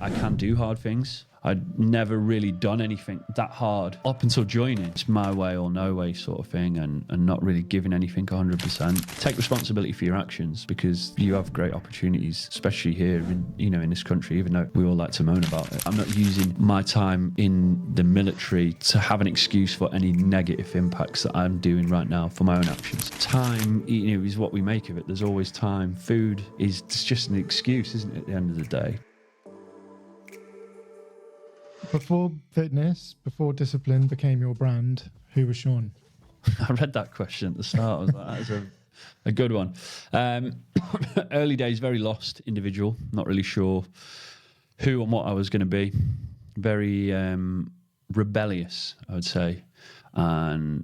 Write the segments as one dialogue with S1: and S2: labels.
S1: I can do hard things. I'd never really done anything that hard up until joining. It's my way or no way sort of thing, and not really giving anything 100%. Take responsibility for your actions, because you have great opportunities, especially here in this country, even though we all like to moan about it. I'm not using my time in the military to have an excuse for any negative impacts that I'm doing right now for my own actions. Time, is what we make of it. There's always time. Food is just an excuse, isn't it, at the end of the day?
S2: Before fitness, before discipline became your brand, who was Sean?
S1: I read that question at the start. I was like, that is a good one. Early days, very lost individual. Not really sure who and what I was going to be. Very rebellious, I would say. And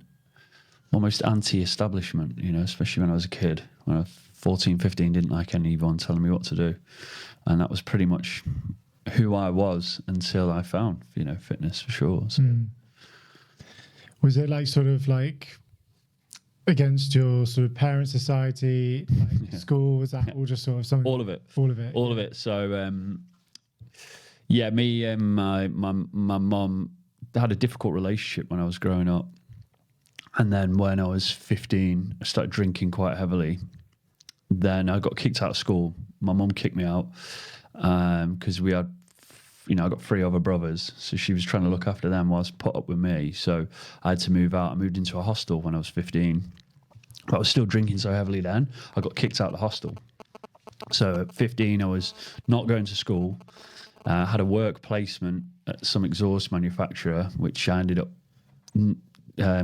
S1: almost anti-establishment, especially when I was a kid. When I was 14, 15, didn't like anyone telling me what to do. And that was pretty much who I was until I found, fitness for sure. So.
S2: Was it sort of against your sort of parent society, school? Was that all just sort of something?
S1: All of it. So, me and my mum had a difficult relationship when I was growing up. And then when I was 15, I started drinking quite heavily. Then I got kicked out of school. My mum kicked me out. Because we had, I got 3 other brothers, so she was trying to look after them whilst put up with me. So I had to move out. I moved into a hostel when I was 15, but I was still drinking so heavily then. I got kicked out of the hostel. So at 15, I was not going to school. Had a work placement at some exhaust manufacturer, which I ended up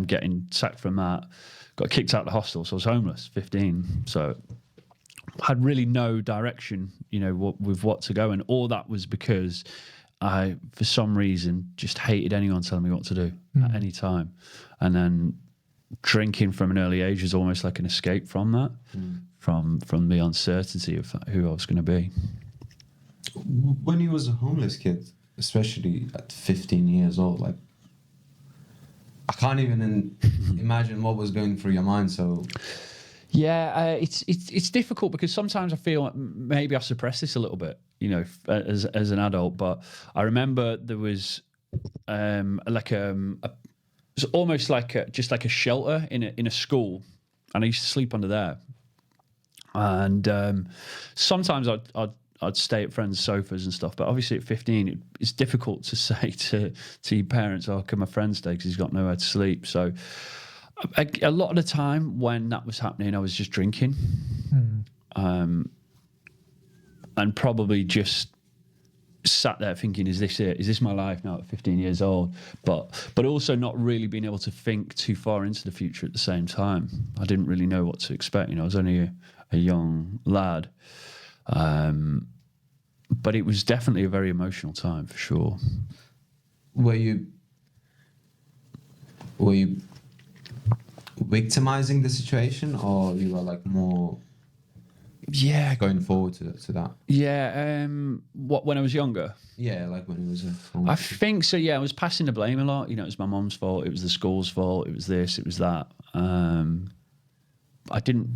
S1: getting sacked from that. Got kicked out of the hostel, so I was homeless, 15. So had really no direction, with what to go. And all that was because I, for some reason, just hated anyone telling me what to do at any time. And then drinking from an early age was almost like an escape from that, from the uncertainty of who I was going to be.
S3: When you was a homeless kid, especially at 15 years old, I can't even imagine what was going through your mind. So...
S1: Yeah, it's difficult because sometimes I feel like maybe I suppress this a little bit, as an adult. But I remember there was it was almost just like a shelter in a school, and I used to sleep under there. And sometimes I'd stay at friends' sofas and stuff. But obviously at 15, it's difficult to say to your parents, "Oh, can my friend stay?" because he's got nowhere to sleep. So. A lot of the time when that was happening, I was just drinking, and probably just sat there thinking, "Is this it? Is this my life now at 15 years old?" But also not really being able to think too far into the future at the same time. I didn't really know what to expect. I was only a young lad, but it was definitely a very emotional time for sure.
S3: Were you victimizing the situation, or you were more going forward to that?
S1: When I was younger,
S3: when it was
S1: I think so. I was passing the blame a lot. It was my mum's fault, it was the school's fault, it was this, it was that. I think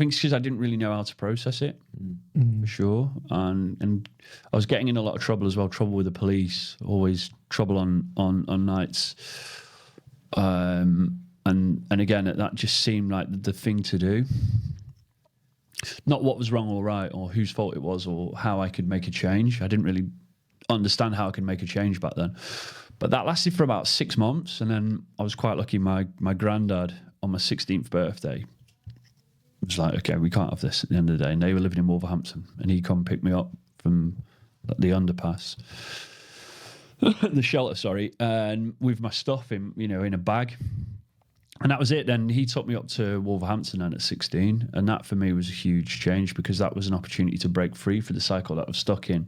S1: it's because I didn't really know how to process it, for sure. And I was getting in a lot of trouble as well, trouble with the police, always trouble on nights. And again, that just seemed like the thing to do. Not what was wrong or right, or whose fault it was, or how I could make a change. I didn't really understand how I could make a change back then. But that lasted for about 6 months, and then I was quite lucky. My granddad, on my 16th birthday, was like, "Okay, we can't have this at the end of the day." And they were living in Wolverhampton, and he come pick me up from the underpass, the shelter, sorry, and with my stuff in a bag. And that was it. Then he took me up to Wolverhampton then at 16. And that for me was a huge change, because that was an opportunity to break free for the cycle that I was stuck in.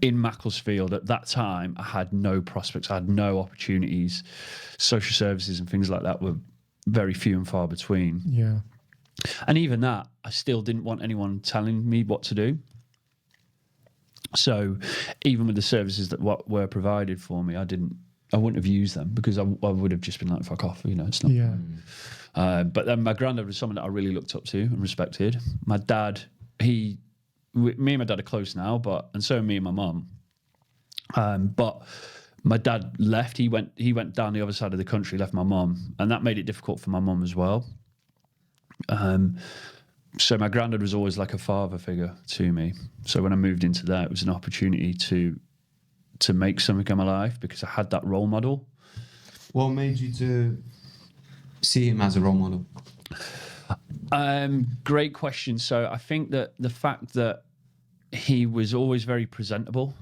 S1: In Macclesfield at that time, I had no prospects. I had no opportunities. Social services and things like that were very few and far between.
S2: Yeah.
S1: And even that, I still didn't want anyone telling me what to do. So even with the services that were provided for me, I wouldn't have used them, because I would have just been like, "Fuck off," it's not.
S2: Yeah.
S1: But then my granddad was someone that I really looked up to and respected. My dad, me and my dad are close now, and so are me and my mum. But my dad left. He went down the other side of the country, left my mum, and that made it difficult for my mum as well. So my granddad was always like a father figure to me. So when I moved into that, it was an opportunity to make something of my life because I had that role model.
S3: What made you to see him as a role model?
S1: Great question. So I think that the fact that he was always very presentable,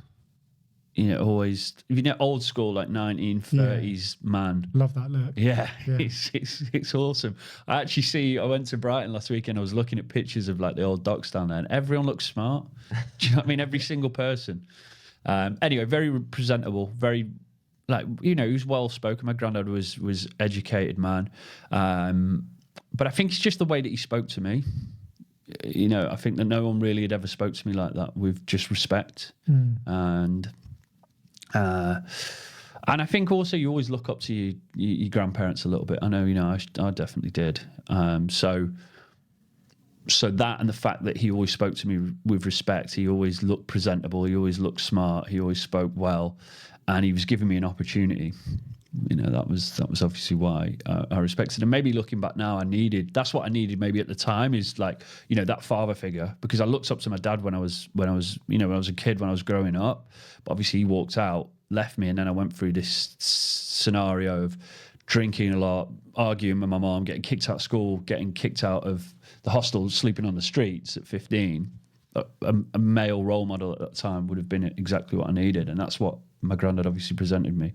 S1: always, old school, like 1930s man.
S2: Love that look.
S1: Yeah. It's awesome. I went to Brighton last weekend. I was looking at pictures of like the old docks down there, and everyone looks smart. Do you know what I mean? Every single person. Anyway, very presentable, very he was well spoken. My granddad was educated man. But I think it's just the way that he spoke to me. I think that no one really had ever spoke to me like that with just respect. And I think also you always look up to your grandparents a little bit. I know, I definitely did. So that, and the fact that he always spoke to me with respect, he always looked presentable, he always looked smart, he always spoke well, and he was giving me an opportunity. That was obviously why I respected him. Maybe looking back now, that's what I needed maybe at the time, is like, that father figure, because I looked up to my dad when I was a kid, when I was growing up. But obviously he walked out, left me, and then I went through this scenario of drinking a lot, arguing with my mom, getting kicked out of school, getting kicked out of the hostel, sleeping on the streets at 15. A male role model at that time would have been exactly what I needed, and that's what my granddad obviously presented me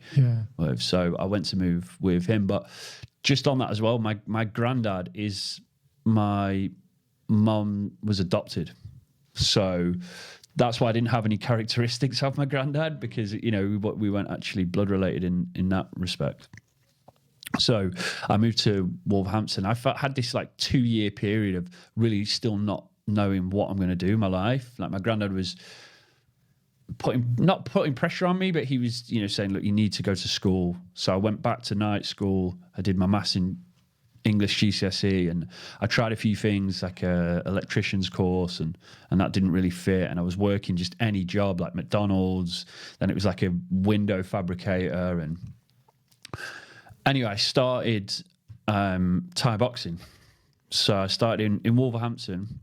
S1: with. So I went to move with him. But just on that as well, my granddad is, my mum was adopted, so that's why I didn't have any characteristics of my granddad, because we weren't actually blood related in that respect. So I moved to Wolverhampton. I had this like 2-year period of really still not knowing what I'm going to do in my life. Like, my granddad was not putting pressure on me, but he was, saying, look, you need to go to school. So I went back to night school. I did my maths in English GCSE, and I tried a few things like a electrician's course, and that didn't really fit. And I was working just any job, like McDonald's. Then it was like a window fabricator. And anyway, I started Thai boxing. So I started in Wolverhampton.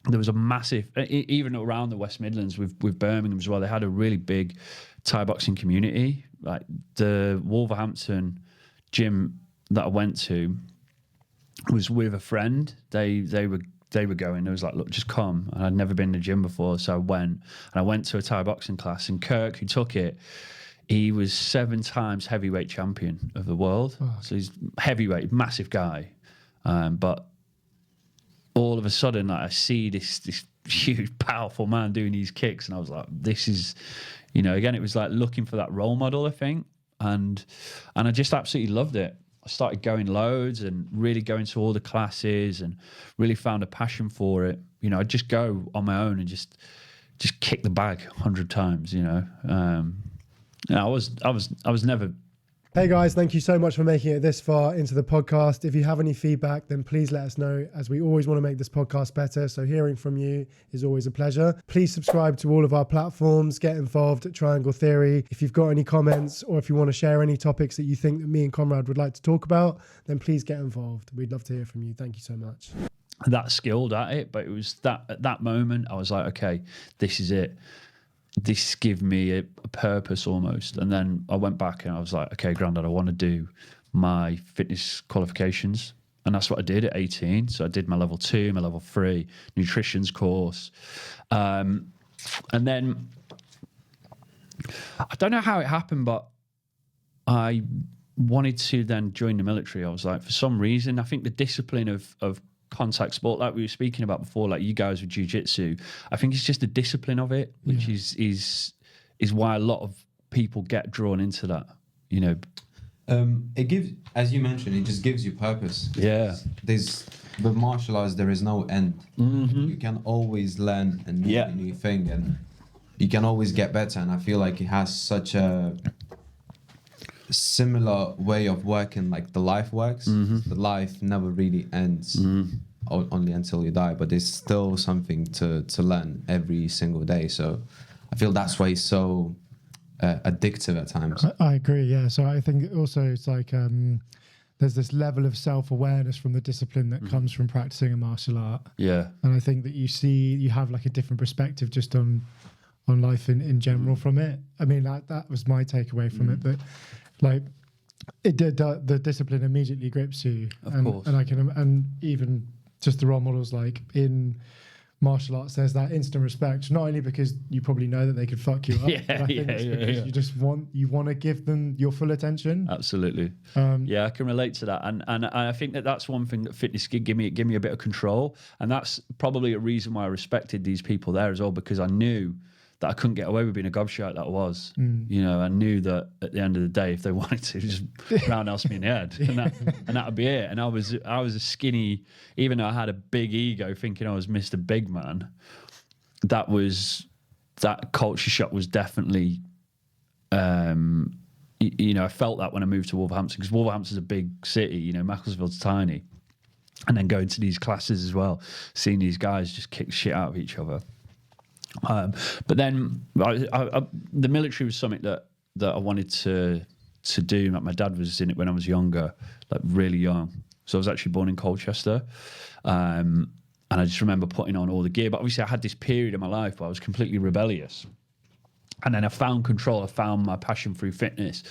S1: There was a massive, even around the West Midlands with Birmingham as well, they had a really big Thai boxing community. Like, the Wolverhampton gym that I went to was with a friend. They were going. It was like, look, just come. And I'd never been to the gym before, so I went. And I went to a Thai boxing class, and Kirk, who took it, he was 7 times heavyweight champion of the world. Oh. So he's heavyweight, massive guy. But all of a sudden, like, I see this huge, powerful man doing these kicks, and I was like, this is, again, it was like looking for that role model, I think, and I just absolutely loved it. I started going loads and really going to all the classes, and really found a passion for it. I'd just go on my own and just kick the bag 100 times. I was never.
S4: Hey guys, thank you so much for making it this far into the podcast. If you have any feedback, then please let us know, as we always want to make this podcast better. So hearing from you is always a pleasure. Please subscribe to all of our platforms, get involved at Triangle Theory. If you've got any comments, or if you want to share any topics that you think that me and Conrad would like to talk about, then please get involved. We'd love to hear from you. Thank you so much.
S1: That skilled at it, but it was that at that moment I was like, okay, this is it. This gave me a purpose almost. And then I went back and I was like, okay, Grandad, I want to do my fitness qualifications. And that's what I did at 18. So I did my level 2, my level 3 nutrition's course. And then I don't know how it happened, but I wanted to then join the military. I was like, for some reason, I think the discipline of contact sport, like we were speaking about before, like you guys with jiu-jitsu, I think it's just the discipline of it, which is why a lot of people get drawn into that,
S3: It gives, as you mentioned, it just gives you purpose.
S1: Yeah.
S3: With martial arts, there is no end.
S1: Mm-hmm.
S3: You can always learn a new thing, and you can always get better. And I feel like it has such a similar way of working, like the life works. The life never really ends only until you die, but there's still something to learn every single day. So I feel that's why it's so addictive at times.
S2: I agree. Yeah. So I think also it's like there's this level of self-awareness from the discipline that comes from practicing a martial art.
S1: Yeah.
S2: And I think that you have like a different perspective just on life in general from it. I mean, that was my takeaway from it, but like it did, the discipline immediately grips you.
S1: Of course.
S2: And even just the role models, like in martial arts, there's that instant respect, not only because you probably know that they could fuck you up, but I think it's because you just want to give them your full attention.
S1: Absolutely. Yeah, I can relate to that, and I think that's one thing that fitness could give me a bit of control, and that's probably a reason why I respected these people there as well, because I knew that I couldn't get away with being a gobshite that I was. You know, I knew that at the end of the day, if they wanted to, just roundhouse me in the head, and that would be it. And I was a skinny, even though I had a big ego, thinking I was Mr. Big Man. That culture shock was definitely, you know, I felt that when I moved to Wolverhampton, because Wolverhampton's a big city. You know, Macclesfield's tiny, and then going to these classes as well, seeing these guys just kick shit out of each other. But then the military was something that I wanted to do. Like my dad was in it when I was younger, like really young. So I was actually born in Colchester. And I just remember putting on all the gear. But obviously I had this period in my life where I was completely rebellious. And then I found control. I found my passion through fitness.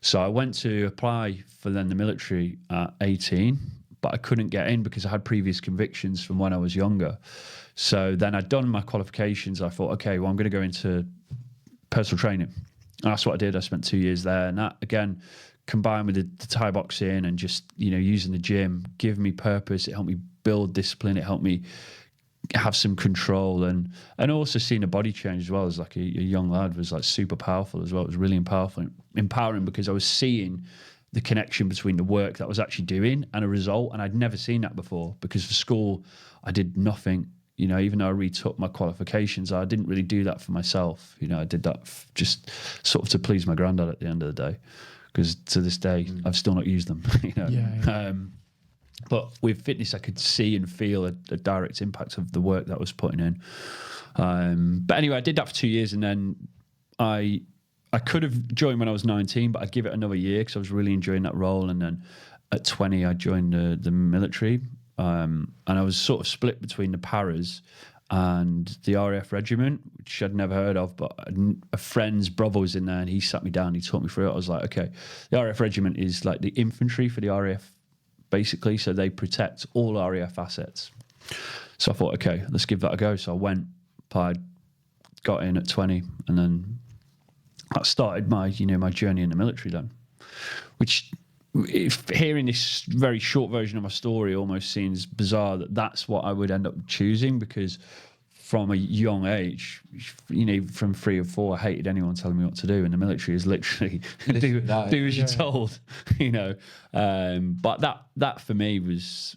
S1: So I went to apply for then the military at 18, but I couldn't get in because I had previous convictions from when I was younger. So then I'd done my qualifications. I thought, okay, well, I'm going to go into personal training. And that's what I did. I spent 2 years there. And that, again, combined with the Thai boxing and just, you know, using the gym, gave me purpose. It helped me build discipline. It helped me have some control. And also seeing a body change as well as like a young lad was like super powerful as well. It was really empowering because I was seeing the connection between the work that I was actually doing and a result. And I'd never seen that before, because for school, I did nothing. You know, even though I retook my qualifications, I didn't really do that for myself. You know, I did that just sort of to please my granddad at the end of the day, because to this day, I've still not used them. You know,
S2: Yeah.
S1: But with fitness, I could see and feel a direct impact of the work that I was putting in. But anyway, I did that for 2 years, and then I could have joined when I was 19, but I'd give it another year because I was really enjoying that role. And then at 20, I joined the military. And I was sort of split between the paras and the RAF regiment, which I'd never heard of, but a friend's brother was in there and he sat me down, he taught me through it. I was like, okay, the RAF regiment is like the infantry for the RAF, basically. So they protect all RAF assets. So I thought, okay, let's give that a go. So I went, I got in at 20, and then that started my journey in the military then, which, if hearing this very short version of my story almost seems bizarre that that's what I would end up choosing, because from a young age, you know, from 3 or 4, I hated anyone telling me what to do, and the military is literally do as you're told, you know. But that for me was,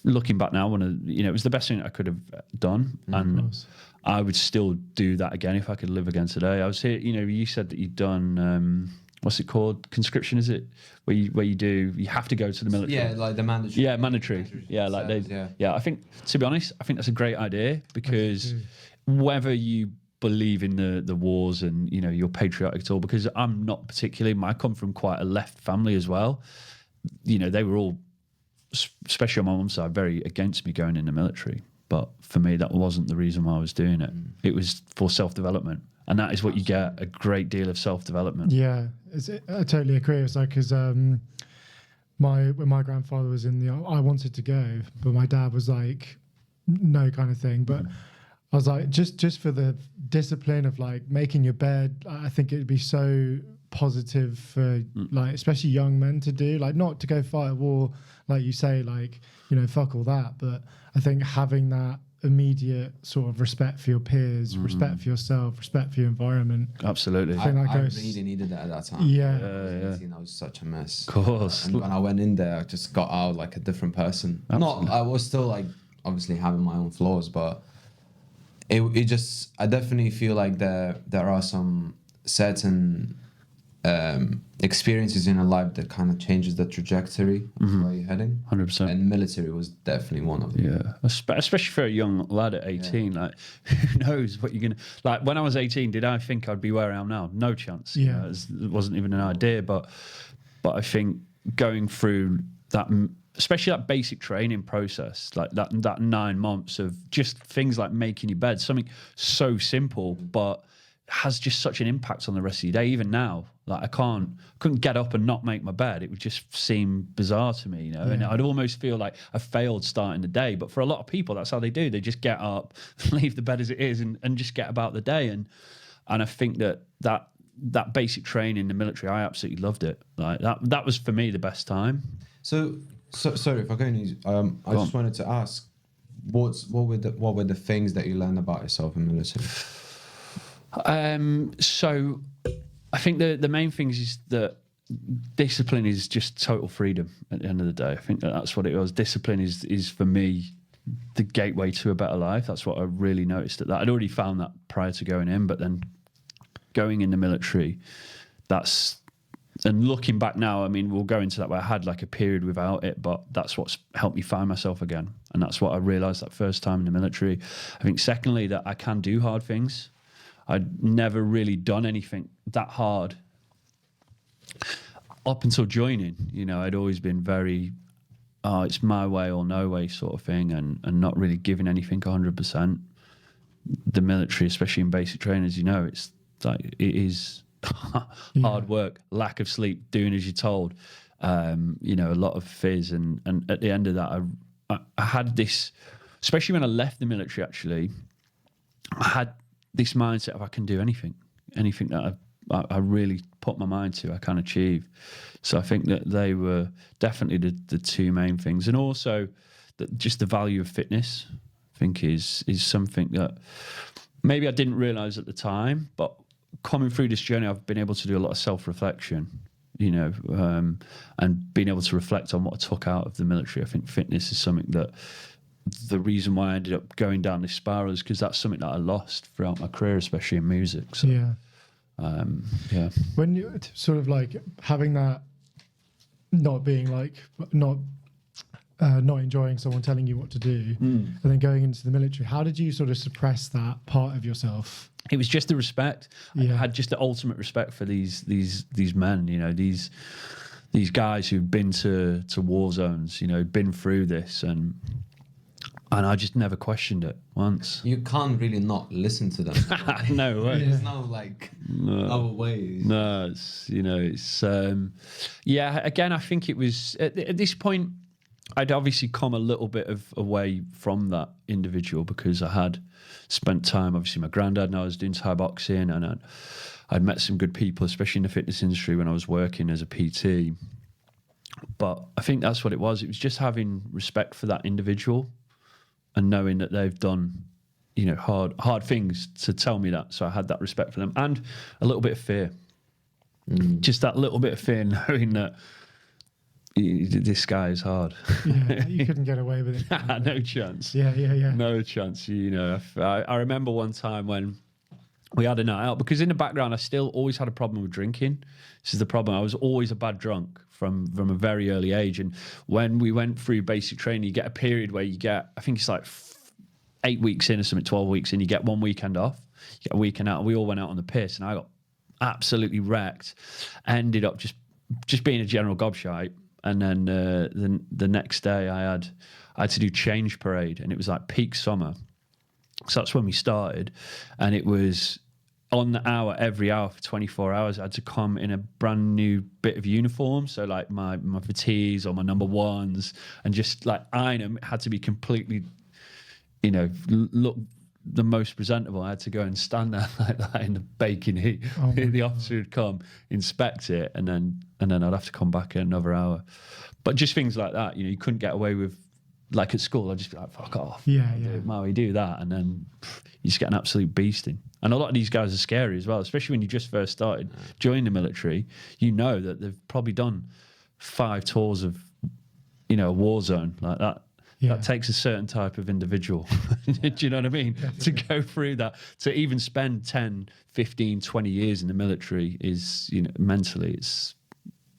S1: looking back now, it was the best thing that I could have done, and I would still do that again if I could live again today. I was here, you know, you said that you'd done what's it called? Conscription, is it? Where you have to go to the military.
S3: Yeah, like the mandatory.
S1: Yeah, mandatory. Yeah, like I think, to be honest, I think that's a great idea, because whether you believe in the wars and, you know, you're patriotic at all, because I'm not particularly, I come from quite a left family as well. You know, they were all, especially on my mum's side, very against me going in the military. But for me, that wasn't the reason why I was doing it. It was for self-development. And that is what you get, a great deal of self-development.
S2: Yeah, I totally agree. It's like, because when my grandfather was in I wanted to go, but my dad was like, no, kind of thing. But I was like, just for the discipline of like making your bed, I think it'd be so positive for like, especially young men to do, like not to go fight a war, like you say, like, you know, fuck all that. But I think having that immediate sort of respect for your peers, respect for yourself, respect for your environment.
S1: Absolutely.
S3: I really needed that at that time.
S2: Yeah.
S3: I was such a mess.
S1: Of course.
S3: And when I went in there, I just got out like a different person.
S1: Absolutely.
S3: I was still like obviously having my own flaws, but it just, I definitely feel like there are some certain experiences in a life that kind of changes the trajectory of where you're heading.
S1: 100%.
S3: And military was definitely one of them.
S1: Yeah, especially for a young lad at 18. Like, who knows what you're gonna like? When I was 18, did I think I'd be where I am now? No chance.
S2: Yeah.
S1: You know, it wasn't even an idea. But I think going through that, especially that basic training process, like that 9 months of just things like making your bed, something so simple, but has just such an impact on the rest of your day. Even now, like I couldn't get up and not make my bed. It would just seem bizarre to me, you know. And I'd almost feel like I failed starting the day. But for a lot of people, that's how they do. They just get up, leave the bed as it is, and just get about the day. And I think that basic training in the military, I absolutely loved it. Like that was for me the best time.
S3: So sorry if I go in. I just wanted to ask, what were the things that you learned about yourself in the military?
S1: So I think the main things is that discipline is just total freedom at the end of the day. I think that's what it was. Discipline is for me the gateway to a better life. That's what I really noticed at that. I'd already found that prior to going in, but then going in the military, and looking back now, I mean, we'll go into that where I had like a period without it, but that's what's helped me find myself again. And that's what I realized that first time in the military. I think secondly, that I can do hard things. I'd never really done anything that hard up until joining. You know, I'd always been very, it's my way or no way sort of thing, and not really giving anything 100%. The military, especially in basic training, as you know, it's like, it is hard work, lack of sleep, doing as you're told, you know, a lot of fizz. And at the end of that, I had this, especially when I left the military, actually, I had this mindset of I can do anything that I really put my mind to, I can achieve. So I think that they were definitely the two main things. And also that just the value of fitness, I think is something that maybe I didn't realize at the time, but coming through this journey, I've been able to do a lot of self-reflection, you know, and being able to reflect on what I took out of the military. I think fitness is something that, the reason why I ended up going down this spiral is because that's something that I lost throughout my career, especially in music. So, yeah.
S2: When you sort of like having that, not being like, not enjoying someone telling you what to do, and then going into the military, how did you sort of suppress that part of yourself?
S1: It was just the respect.
S2: Yeah.
S1: I had just the ultimate respect for these men, you know, these guys who've been to war zones, you know, been through this, and I just never questioned it once.
S3: You can't really not listen to them.
S1: No way.
S3: There's no like other ways.
S1: No, it's, you know, it's yeah. Again, I think it was at this point, I'd obviously come a little bit away from that individual because I had spent time, obviously, my granddad, and I was doing Thai boxing, and I'd met some good people, especially in the fitness industry when I was working as a PT. But I think that's what it was. It was just having respect for that individual and knowing that they've done, you know, hard things to tell me that. So I had that respect for them, and a little bit of fear. Just that little bit of fear, knowing that this guy is hard.
S2: Yeah, you couldn't get away with it.
S1: No chance.
S2: Yeah.
S1: No chance. You know, I remember one time when we had a night out, because in the background I still always had a problem with drinking. This is the problem. I was always a bad drunk from a very early age. And when we went through basic training, you get a period where you get, I think it's like 8 weeks in or something, 12 weeks in, you get 1 weekend off, you get a weekend out. And we all went out on the piss, and I got absolutely wrecked. Ended up just being a general gobshite. And then the next day I had to do change parade, and it was like peak summer. So that's when we started, and it was on the hour, every hour for 24 hours. I had to come in a brand new bit of uniform, so like my fatigues or my number ones, and just like iron them. It had to be completely, you know, look the most presentable. I had to go and stand there like that in the baking heat. Oh the officer would come, inspect it, and then I'd have to come back in another hour. But just things like that, you know, you couldn't get away with. Like at school, I'd just be like, fuck off.
S2: Yeah.
S1: Maui, do that. And then you just get an absolute beasting. And a lot of these guys are scary as well, especially when you just first started joining the military. You know that they've probably done 5 tours of, you know, a war zone like that. That takes a certain type of individual. Do you know what I mean? Definitely. To go through that, to even spend 10, 15, 20 years in the military is, you know, mentally,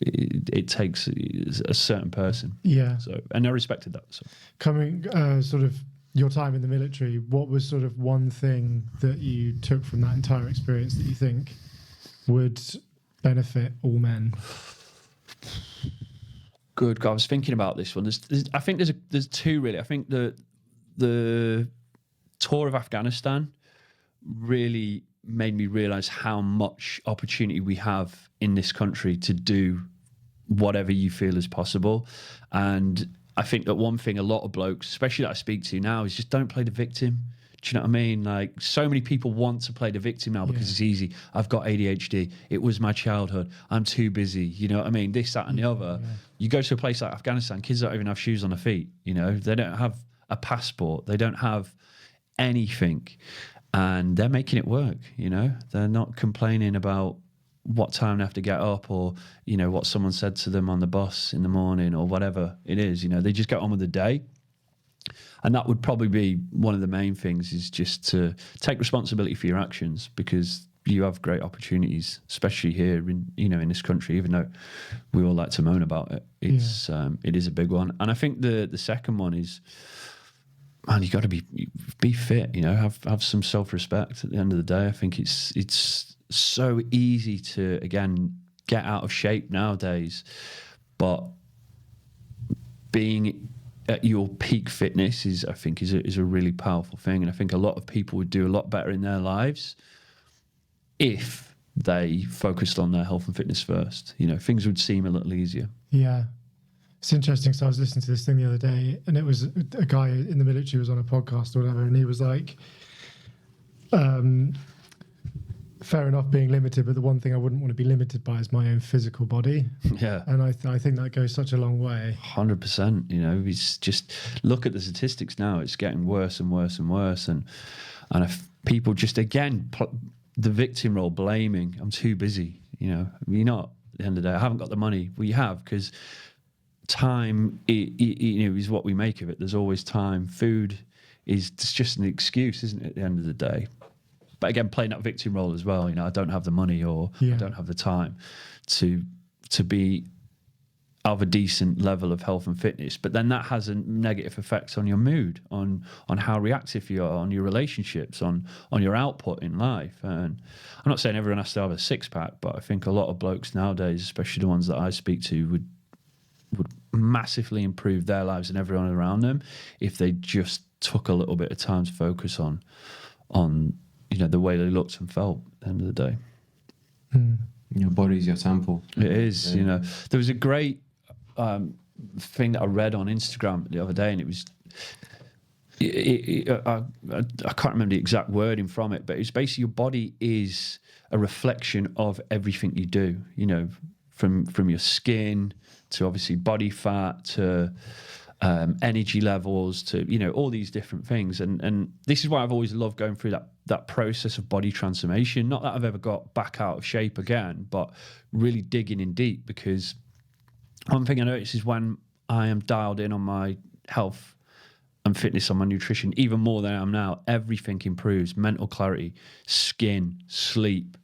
S1: it takes a certain person.
S2: Yeah.
S1: So, and I respected that. So,
S2: coming sort of your time in the military, what was sort of one thing that you took from that entire experience that you think would benefit all men?
S1: Good God, I was thinking about this one. I think there's two really. I think the tour of Afghanistan really made me realize how much opportunity we have in this country to do whatever you feel is possible. And I think that one thing a lot of blokes, especially that I speak to now, is just don't play the victim. Do you know what I mean? Like, so many people want to play the victim now because it's easy. I've got ADHD. It was my childhood. I'm too busy. You know what I mean? This, that, and the other. Yeah. You go to a place like Afghanistan, kids don't even have shoes on their feet. You know, they don't have a passport. They don't have anything. And they're making it work, you know? They're not complaining about what time they have to get up or, you know, what someone said to them on the bus in the morning or whatever it is. You know, they just get on with the day. And that would probably be one of the main things, is just to take responsibility for your actions, because you have great opportunities, especially here in, you know, in this country, even though we all like to moan about it. It's it is a big one. And I think the second one is, man, you got to be fit, you know, have some self-respect at the end of the day. I think it's so easy to, again, get out of shape nowadays, but being at your peak fitness is a really powerful thing. And I think a lot of people would do a lot better in their lives if they focused on their health and fitness first. You know, things would seem a little easier.
S2: Yeah. It's interesting. So I was listening to this thing the other day, and it was a guy in the military was on a podcast or whatever, and he was like, fair enough being limited, but the one thing I wouldn't want to be limited by is my own physical body.
S1: Yeah.
S2: And I think that goes such a long way.
S1: 100%. You know, it's just, look at the statistics now. It's getting worse and worse and worse. And if people just, again, the victim role, blaming, I'm too busy. You know, you're not, at the end of the day, I haven't got the money. Well, you have, because time, you know, is what we make of it. There's always time. Food is just an excuse, isn't it, at the end of the day? But again, playing that victim role as well, you know, I don't have the money or I don't have the time to be of a decent level of health and fitness. But then that has a negative effect on your mood, on how reactive you are, on your relationships, on your output in life. And I'm not saying everyone has to have a six-pack, but I think a lot of blokes nowadays, especially the ones that I speak to, would massively improve their lives and everyone around them if they just took a little bit of time to focus on you know, the way they looked and felt at the end of the day.
S3: Your body's your temple.
S1: It is, you know. There was a great thing that I read on Instagram the other day, and it was, I can't remember the exact wording from it, but it's basically your body is a reflection of everything you do, you know, from your skin to obviously body fat to energy levels to, you know, all these different things. And this is why I've always loved going through that process of body transformation. Not that I've ever got back out of shape again, but really digging in deep, because one thing I notice is when I am dialed in on my health and fitness, on my nutrition, even more than I am now, everything improves. Mental clarity, skin, sleep,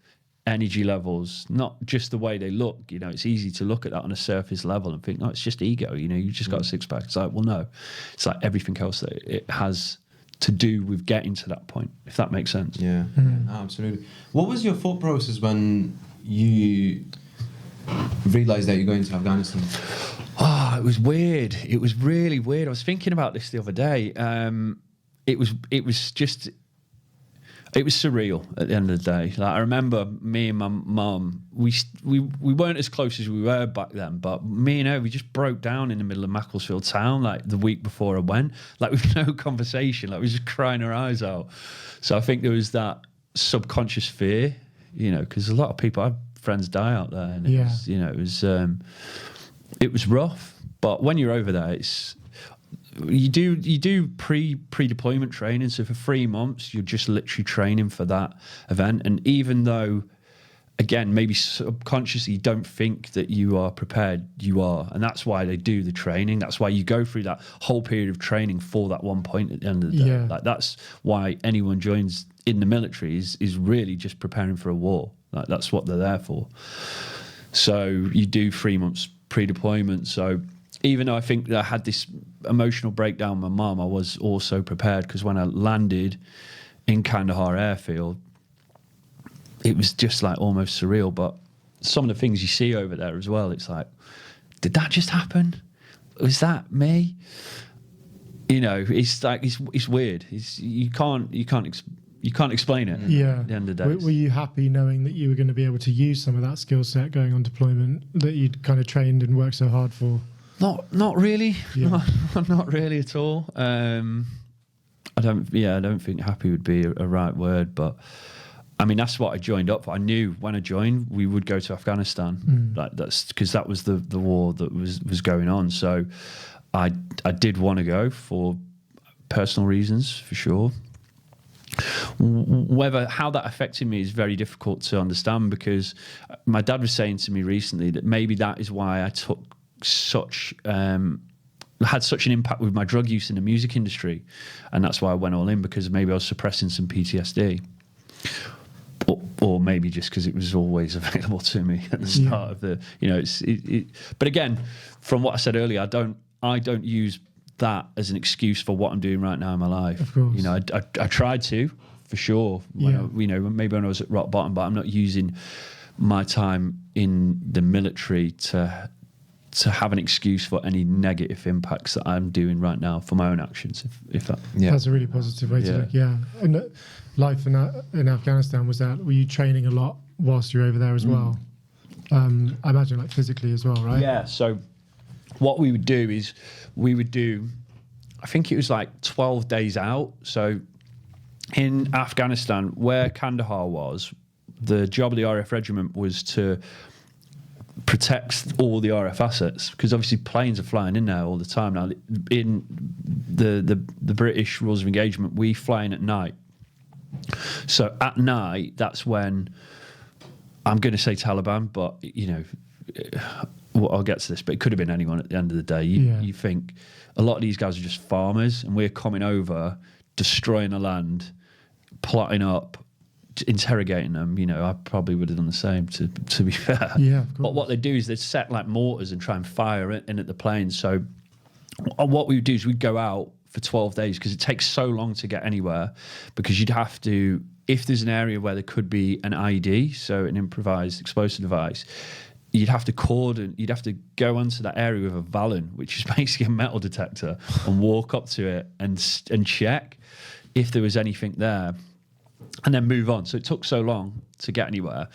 S1: energy levels, not just the way they look. You know, it's easy to look at that on a surface level and think, no, it's just ego. You know, you just got a six-pack. It's like, well, no. It's like everything else that it has to do with getting to that point, if that makes sense.
S3: Yeah, absolutely. What was your thought process when you realised that you're going to Afghanistan?
S1: Oh, it was weird. It was really weird. I was thinking about this the other day. It was surreal at the end of the day. Like, I remember me and my mum, we weren't as close as we were back then, but me and her, we just broke down in the middle of Macclesfield town, like the week before I went, like with no conversation, like we were just crying our eyes out. So I think there was that subconscious fear, you know, because a lot of people, I have friends die out there, and it was, you know, it was rough. But when you're over there, you do pre-deployment training. So for 3 months, you're just literally training for that event. And even though, again, maybe subconsciously you don't think that you are prepared. You are. And that's why they do the training. That's why you go through that whole period of training for that one point at the end of the day.
S2: Yeah.
S1: Like, that's why anyone joins in the military is really just preparing for a war. Like, that's what they're there for. So you do 3 months pre-deployment. So even though I think that I had this emotional breakdown with my mum, I was also prepared, because when I landed in Kandahar airfield, it was just like almost surreal. But some of the things you see over there as well, it's like, did that just happen? Was that me? You know, it's like, it's weird. You can't explain it.
S2: Yeah.
S1: At the end of the day.
S2: Were you happy knowing that you were going to be able to use some of that skill set going on deployment that you'd kind of trained and worked so hard for?
S1: Not really.
S2: Yeah.
S1: Not really at all. I don't think happy would be a right word, but I mean, that's what I joined up for. I knew when I joined we would go to Afghanistan. Like, that's because that was the war that was going on. So I did want to go for personal reasons, for sure. How that affected me is very difficult to understand, because my dad was saying to me recently that maybe that is why I took had such an impact with my drug use in the music industry, and that's why I went all in, because maybe I was suppressing some PTSD, or maybe just because it was always available to me at the start of the, you know, but again, from what I said earlier, I don't use that as an excuse for what I'm doing right now in my life.
S2: Of course.
S1: You know, I tried to, for sure, maybe when I was at rock bottom, but I'm not using my time in the military to have an excuse for any negative impacts that I'm doing right now for my own actions. If that,
S2: That's a really positive way to look. Yeah. And life in Afghanistan, were you training a lot whilst you're over there as well? I imagine, like, physically as well, right?
S1: Yeah. So what we would do is I think it was like 12 days out. So in Afghanistan, where Kandahar was, the job of the RF regiment was to protect all the RF assets, because obviously planes are flying in there all the time. Now, in the British rules of engagement, we fly in at night. So at night, that's when, I'm going to say Taliban, but, you know, well, I'll get to this, but it could have been anyone at the end of the day. You think a lot of these guys are just farmers, and we're coming over, destroying the land, plotting up, interrogating them. You know, I probably would have done the same, to be fair.
S2: Yeah, of course.
S1: But what they do is they set like mortars and try and fire it in at the planes. So what we would do is we'd go out for 12 days, because it takes so long to get anywhere, because you'd have to, if there's an area where there could be an IED, so an improvised explosive device, you'd have to go onto that area with a Valen, which is basically a metal detector, and walk up to it and check if there was anything there, and then move on. So it took so long to get anywhere.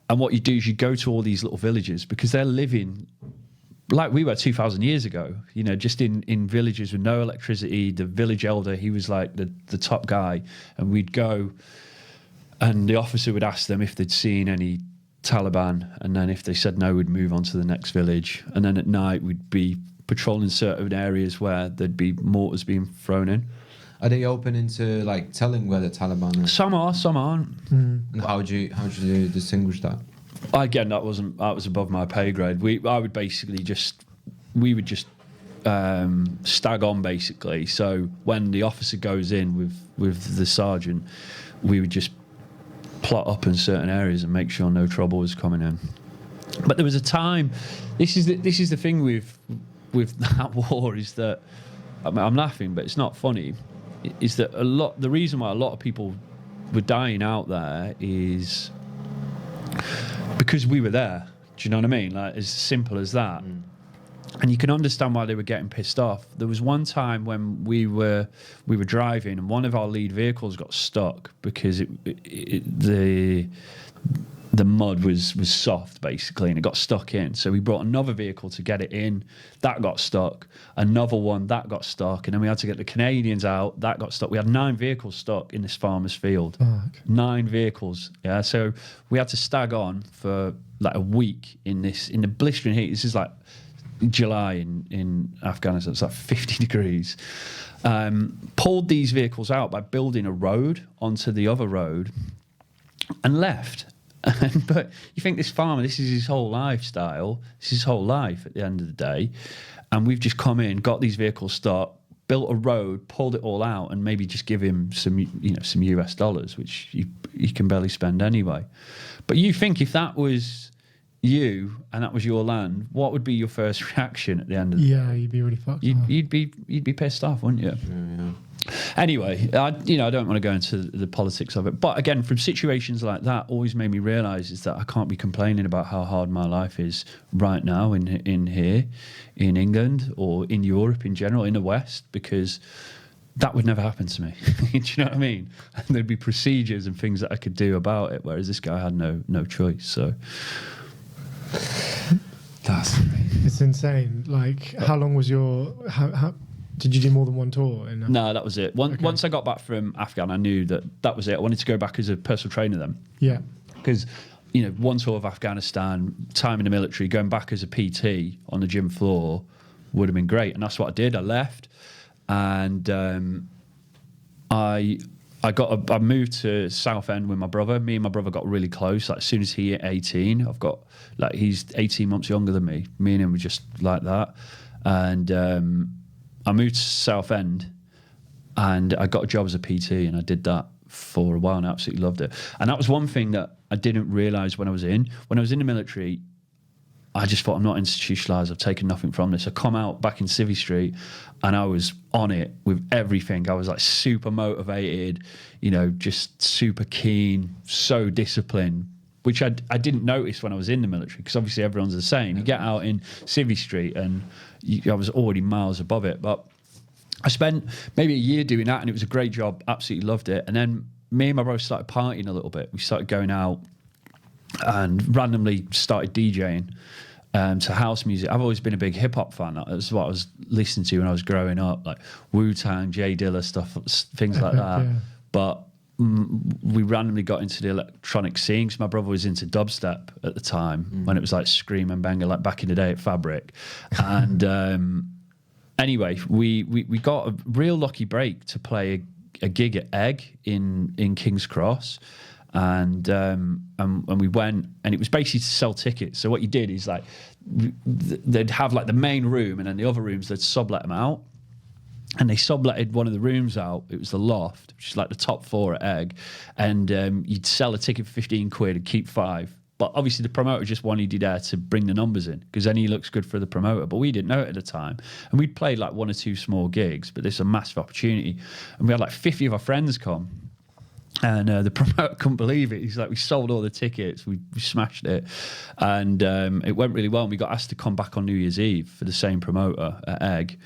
S1: And what you do is you go to all these little villages, because they're living like we were 2,000 years ago, you know, just in villages with no electricity. The village elder, he was like the top guy, and we'd go, and the officer would ask them if they'd seen any Taliban, and then if they said no, we'd move on to the next village. And then at night we'd be patrolling certain areas where there'd be mortars being thrown in.
S3: Are they open into like telling where the Taliban are?
S1: Some are, some aren't.
S3: And how do you distinguish that?
S1: Again, that was above my pay grade. We would just stag on, basically. So when the officer goes in with the sergeant, we would just plot up in certain areas and make sure no trouble was coming in. But there was a time. This is the thing with that war, is that, I mean, I'm laughing, but it's not funny. Is that the reason why a lot of people were dying out there is because we were there. Do you know what I mean? Like, as simple as that. And you can understand why they were getting pissed off. There was one time when we were driving, and one of our lead vehicles got stuck because the mud was soft, basically, and it got stuck in. So we brought another vehicle to get it in. That got stuck. Another one, that got stuck. And then we had to get the Canadians out. That got stuck. We had 9 vehicles stuck in this farmer's field.
S2: Fuck.
S1: 9 vehicles. Yeah. So we had to stag on for like a week in the blistering heat. This is like July in Afghanistan. It's like 50 degrees. Pulled these vehicles out by building a road onto the other road and left. But you think this farmer, this is his whole lifestyle, this is his whole life at the end of the day. And we've just come in, got these vehicles stopped, built a road, pulled it all out, and maybe just give him some US dollars, which he can barely spend anyway. But you think if that was you and that was your land, what would be your first reaction at the end of the day?
S2: Yeah, you'd be really fucked up.
S1: You'd be pissed off, wouldn't you?
S3: Yeah.
S1: Anyway, I don't want to go into the politics of it, but again, from situations like that, always made me realise is that I can't be complaining about how hard my life is right now in here, in England, or in Europe in general, in the West, because that would never happen to me. Do you know what I mean? And there'd be procedures and things that I could do about it, whereas this guy had no choice. So that's
S2: It's insane. Like, how long was your? How did you do more than one tour?
S1: No, that was it. Once I got back from Afghan, I knew that was it. I wanted to go back as a personal trainer then.
S2: Yeah.
S1: Because, one tour of Afghanistan, time in the military, going back as a PT on the gym floor would have been great. And that's what I did. I left and I moved to Southend with my brother. Me and my brother got really close. Like, as soon as he hit 18, he's 18 months younger than me. Me and him were just like that. And I moved to Southend and I got a job as a PT, and I did that for a while and I absolutely loved it. And that was one thing that I didn't realise when I was in the military. I just thought, I'm not institutionalised, I've taken nothing from this. I come out back in Civvy Street and I was on it with everything. I was like super motivated, just super keen, so disciplined, which I didn't notice when I was in the military, because obviously everyone's the same. You get out in Civvy Street and I was already miles above it. But I spent maybe a year doing that and it was a great job, absolutely loved it. And then me and my brother started partying a little bit. We started going out and randomly started DJing to house music. I've always been a big hip hop fan. That was what I was listening to when I was growing up, like Wu-Tang, Jay Dilla stuff, things like that.
S2: Yeah.
S1: But we randomly got into the electronic scene because my brother was into dubstep at the time when it was like Scream and Banger, like back in the day at Fabric. And anyway, we got a real lucky break to play a gig at Egg in King's Cross. And we went, and it was basically to sell tickets. So what you did is like they'd have like the main room, and then the other rooms they'd sublet them out. And they subletted one of the rooms out. It was the Loft, which is like the top floor at Egg. And you'd sell a ticket for 15 quid and keep 5. But obviously the promoter just wanted you there to bring the numbers in, because then he looks good for the promoter. But we didn't know it at the time. And we'd played like 1 or 2 small gigs, but this is a massive opportunity. And we had like 50 of our friends come. And the promoter couldn't believe it. He's like, we sold all the tickets, we smashed it, and it went really well. And we got asked to come back on New Year's Eve for the same promoter at Egg.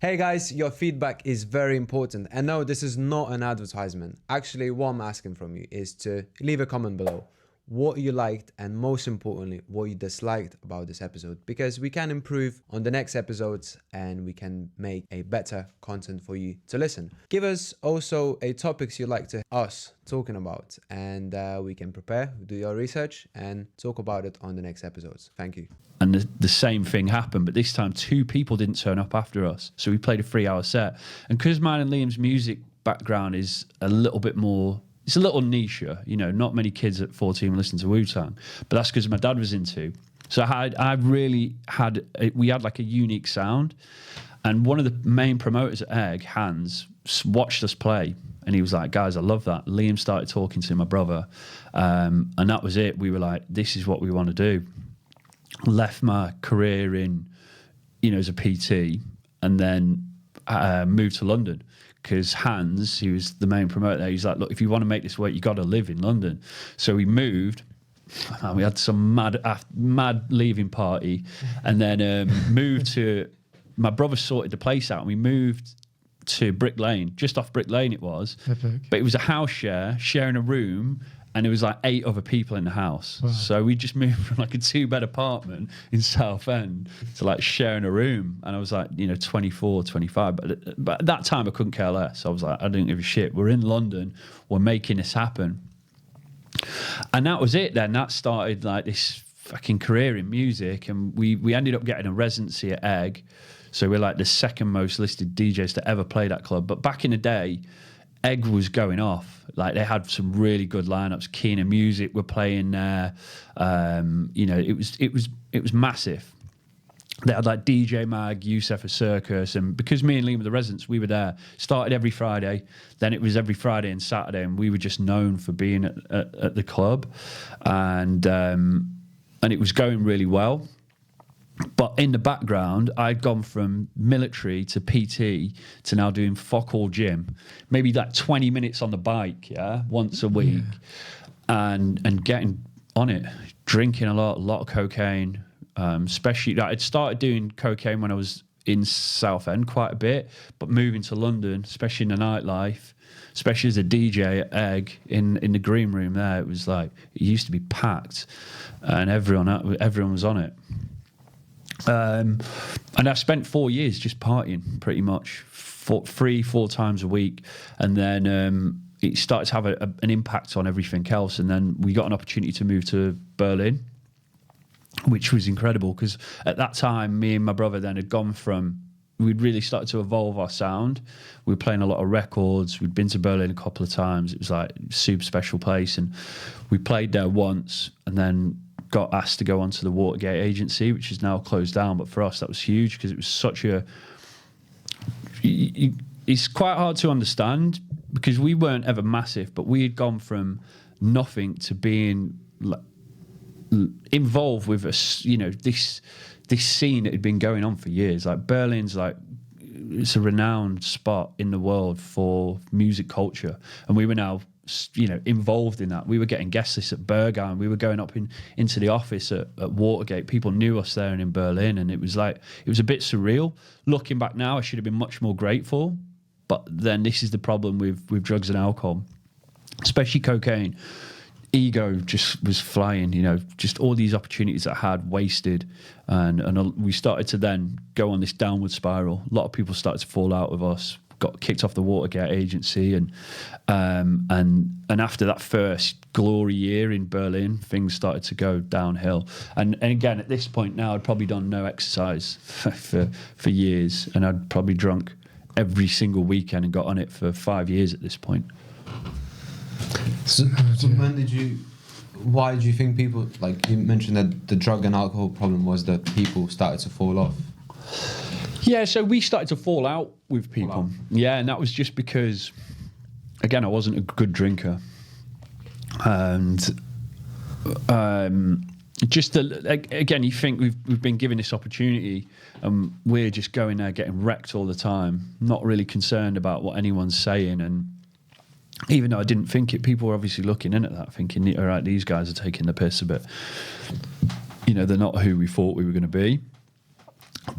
S5: Hey guys, your feedback is very important. And no, this is not an advertisement. Actually, what I'm asking from you is to leave a comment below what you liked and, most importantly, what you disliked about this episode, because we can improve on the next episodes and we can make a better content for you to listen. Give us also a topics you'd like to us talking about, and we can prepare, do your research and talk about it on the next episodes. Thank you.
S1: And the same thing happened, but this time 2 people didn't turn up after us. So we played a 3-hour set. And because mine and Liam's music background is a little bit more, it's a little niche, not many kids at 14 listen to Wu-Tang, but that's because my dad was into. So we had like a unique sound. And one of the main promoters at Egg, Hans, watched us play. And he was like, guys, I love that. Liam started talking to my brother. And that was it. We were like, this is what we want to do. Left my career in, as a PT, and then moved to London. Because Hans, he was the main promoter there, he's like, look, if you want to make this work, you got to live in London. So we moved, and we had some mad leaving party, and then moved to, my brother sorted the place out, and we moved to Brick Lane, just off Brick Lane it was.
S2: Epic.
S1: But it was a house sharing a room, and there was like 8 other people in the house.
S2: Wow.
S1: So we just moved from like a 2-bed apartment in Southend to like sharing a room. And I was like, 24, 25. But at that time I couldn't care less. I was like, I didn't give a shit. We're in London. We're making this happen. And that was it then. That started like this fucking career in music. And we ended up getting a residency at Egg. So we're like the second most listed DJs to ever play that club. But back in the day, Egg was going off. Like, they had some really good lineups. Keener Music were playing there. You know, it was massive. They had like DJ Mag, Youssef a Circus, and because me and Liam were the residents, we were there. Started every Friday, then it was every Friday and Saturday, and we were just known for being at the club, and it was going really well. But in the background, I'd gone from military to PT to now doing fuck all gym, maybe like 20 minutes on the bike, once a week, and getting on it, drinking a lot of cocaine. Especially, I'd started doing cocaine when I was in Southend quite a bit, but moving to London, especially in the nightlife, especially as a DJ at Egg in the green room there, it was like, it used to be packed, and everyone was on it. And I spent 4 years just partying, pretty much 3-4 times a week, and then it started to have an impact on everything else. And then we got an opportunity to move to Berlin, which was incredible, because at that time, me and my brother then had gone from, we'd really started to evolve our sound. We were playing a lot of records. We'd been to Berlin a couple of times. It was like a super special place. And we played there once and then got asked to go onto the Watergate agency, which is now closed down. But for us, that was huge, because it was such a... It's quite hard to understand, because we weren't ever massive, but we had gone from nothing to being... involved with us, you know, this scene that had been going on for years. Like, Berlin's like, it's a renowned spot in the world for music culture, and we were now, you know, involved in that. We were getting guest lists at Berghain. We were going up into the office at Watergate. People knew us there and in Berlin, and it was like, it was a bit surreal. Looking back now, I should have been much more grateful, but then this is the problem with drugs and alcohol, especially cocaine. Ego just was flying, you know, just all these opportunities that I had wasted, and we started to then go on this downward spiral. A lot of people started to fall out with us, got kicked off the Watergate agency, and after that first glory year in Berlin, things started to go downhill. And again, at this point now, I'd probably done no exercise for years, and I'd probably drunk every single weekend and got on it for 5 years at this point.
S3: So why did you think people, like you mentioned that the drug and alcohol problem was that people started to fall off?
S1: Yeah, so we started to fall out with people. Yeah, and that was just because, again, I wasn't a good drinker. And again, you think we've been given this opportunity, and we're just going there getting wrecked all the time, not really concerned about what anyone's saying. And even though I didn't think it, people were obviously looking in at that, thinking, all right, these guys are taking the piss a bit. You know, they're not who we thought we were going to be.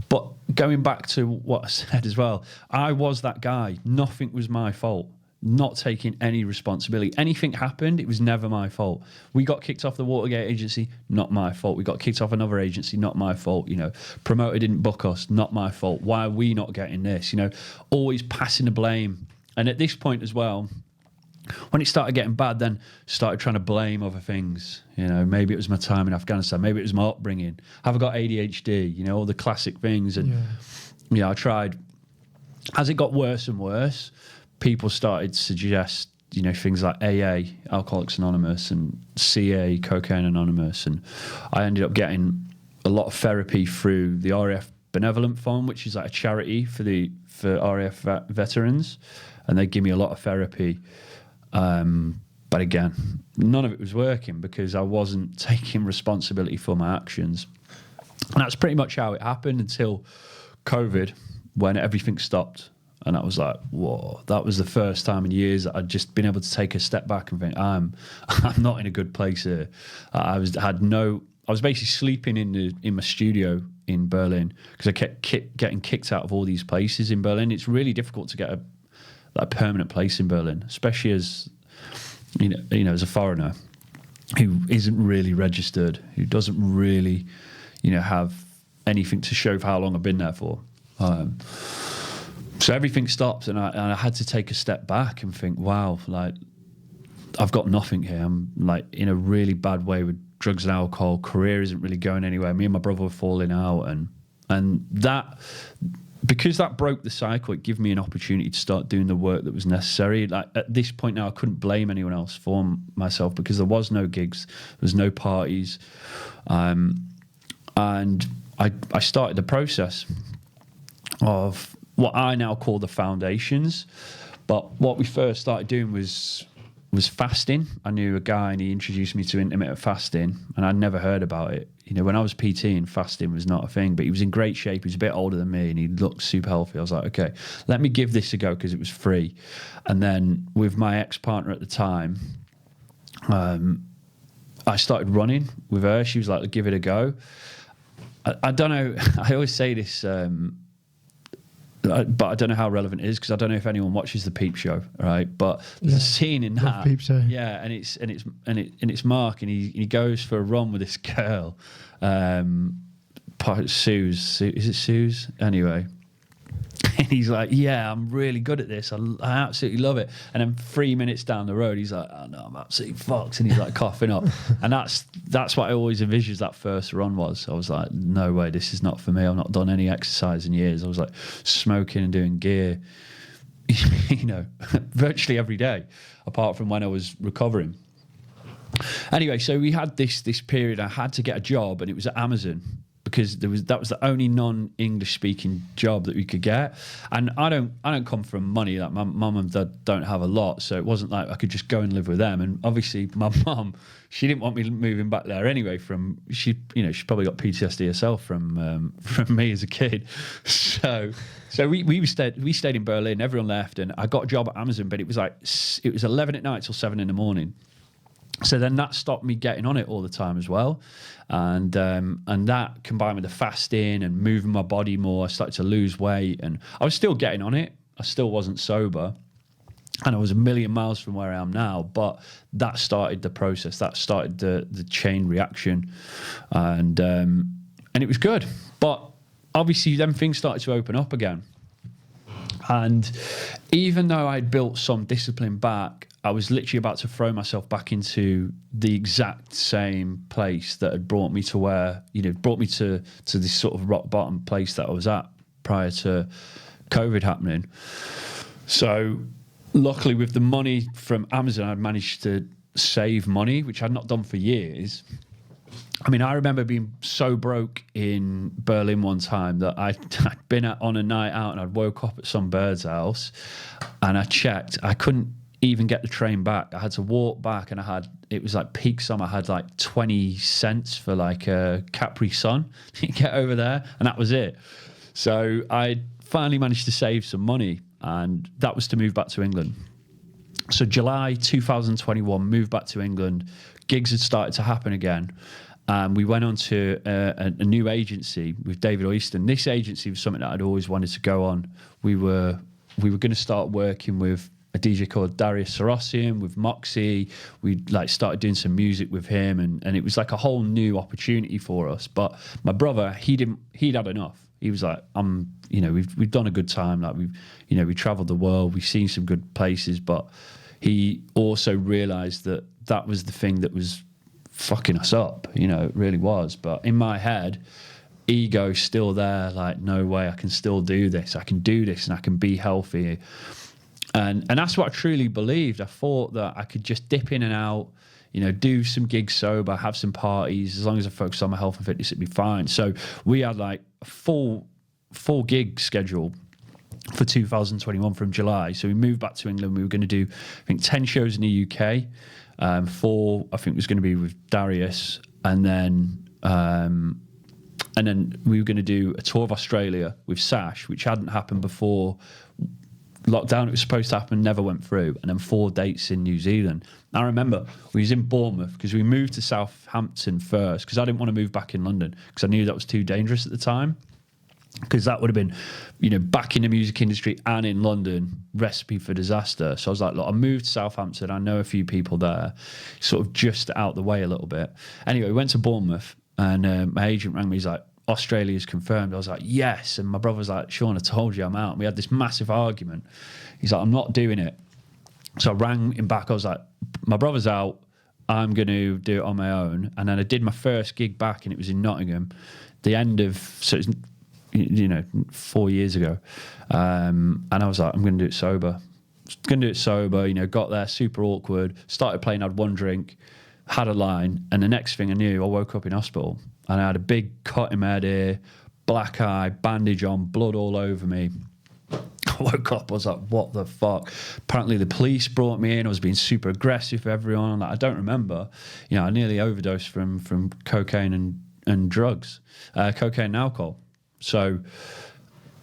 S1: But going back to what I said as well, I was that guy. Nothing was my fault. Not taking any responsibility. Anything happened, it was never my fault. We got kicked off the Watergate agency, not my fault. We got kicked off another agency, not my fault. You know, promoter didn't book us, not my fault. Why are we not getting this? You know, always passing the blame. And at this point as well, when it started getting bad, then started trying to blame other things. You know, maybe it was my time in Afghanistan. Maybe it was my upbringing. Have I got ADHD? You know, all the classic things. And, I tried. As it got worse and worse, people started to suggest, you know, things like AA, Alcoholics Anonymous, and CA, Cocaine Anonymous. And I ended up getting a lot of therapy through the RAF Benevolent Fund, which is like a charity for RAF veterans. And they give me a lot of therapy. But again, none of it was working because I wasn't taking responsibility for my actions. And that's pretty much how it happened until COVID, when everything stopped. And I was like, whoa, that was the first time in years that I'd just been able to take a step back and think, I'm not in a good place here. I was basically sleeping in my studio in Berlin because I kept getting kicked out of all these places in Berlin. It's really difficult to get a permanent place in Berlin, especially as you know, as a foreigner who isn't really registered, who doesn't really, you know, have anything to show for how long I've been there for. So everything stopped, and I had to take a step back and think, wow, like I've got nothing here. I'm like in a really bad way with drugs and alcohol. Career isn't really going anywhere. Me and my brother were falling out, and because that broke the cycle, it gave me an opportunity to start doing the work that was necessary. Like at this point now, I couldn't blame anyone else for myself because there was no gigs, there was no parties, and I started the process of what I now call the foundations. But what we first started doing was fasting. I knew a guy and he introduced me to intermittent fasting, and I'd never heard about it. You know, when I was PTing, fasting was not a thing, but he was in great shape. He was a bit older than me and he looked super healthy. I was like, okay, let me give this a go because it was free. And then with my ex-partner at the time, I started running with her. She was like, give it a go. I don't know. I always say this, but I don't know how relevant it is because I don't know if anyone watches the Peep Show, right? But there's a scene in that,
S2: Peep Show.
S1: yeah, and it's Mark, and he goes for a run with this girl, Suze. Is it Suze? Anyway, and he's like, yeah, I'm really good at this. I absolutely love it. And then 3 minutes down the road, he's like, oh no, I'm absolutely fucked, and he's like coughing up. And that's what I always envisioned that first run was. I was like, no way, this is not for me. I've not done any exercise in years. I was like smoking and doing gear, you know, virtually every day, apart from when I was recovering. Anyway, so we had this period. I had to get a job, and it was at Amazon, because that was the only non-English speaking job that we could get. And I don't come from money. Like my mum and dad don't have a lot, so it wasn't like I could just go and live with them. And obviously my mum, she didn't want me moving back there anyway. She probably got PTSD herself from me as a kid. So we stayed in Berlin. Everyone left, and I got a job at Amazon, but it was 11 at night till 7 in the morning. So then that stopped me getting on it all the time as well. And that combined with the fasting and moving my body more, I started to lose weight, and I was still getting on it. I still wasn't sober, and I was a million miles from where I am now. But that started the process. That started the chain reaction, and it was good. But obviously then things started to open up again. And even though I'd built some discipline back, I was literally about to throw myself back into the exact same place that had brought me to this sort of rock bottom place that I was at prior to COVID happening. So luckily with the money from Amazon, I'd managed to save money, which I'd not done for years. I mean, I remember being so broke in Berlin one time that I'd been on a night out, and I'd woke up at some bird's house, and I checked. I couldn't even get the train back. I had to walk back, and it was like peak summer. I had like 20 cents for like a Capri Sun to get over there, and that was it. So I finally managed to save some money, and that was to move back to England. So July 2021, moved back to England. Gigs had started to happen again. We went on to a new agency with David Oyston. This agency was something that I'd always wanted to go on. We were going to start working with a DJ called Darius Sarosian, with Moxie. We started doing some music with him, and it was like a whole new opportunity for us. But my brother, he'd had enough. He was like, we've done a good time. Like we traveled the world, we've seen some good places, but he also realized that was the thing that was fucking us up, it really was. But in my head, ego's still there, like, no way, I can still do this, I can do this, and I can be healthy. And that's what I truly believed. I thought that I could just dip in and out, do some gigs sober, have some parties, as long as I focus on my health and fitness, it'd be fine. So we had like a full gig schedule for 2021 from July. So we moved back to England. We were going to do, I think, 10 shows in the UK. 4, I think, was going to be with Darius, and then we were going to do a tour of Australia with Sash, which hadn't happened before lockdown. It was supposed to happen, never went through, and then 4 dates in New Zealand. I remember we was in Bournemouth because we moved to Southampton first because I didn't want to move back in London because I knew that was too dangerous at the time. Because that would have been, back in the music industry and in London, recipe for disaster. So I was like, look, I moved to Southampton. I know a few people there, sort of just out the way a little bit. Anyway, we went to Bournemouth, and my agent rang me. He's like, Australia's confirmed. I was like, yes. And my brother was like, Sean, I told you I'm out. And we had this massive argument. He's like, I'm not doing it. So I rang him back. I was like, my brother's out. I'm going to do it on my own. And then I did my first gig back, and it was in Nottingham. So it's 4 years ago. And I was like, I'm going to do it sober. Got there, super awkward, started playing, had one drink, had a line, and the next thing I knew, I woke up in hospital and I had a big cut in my head here, black eye, bandage on, blood all over me. I woke up, I was like, what the fuck? Apparently the police brought me in, I was being super aggressive with everyone. Like, I don't remember. I nearly overdosed from cocaine and drugs, cocaine and alcohol. So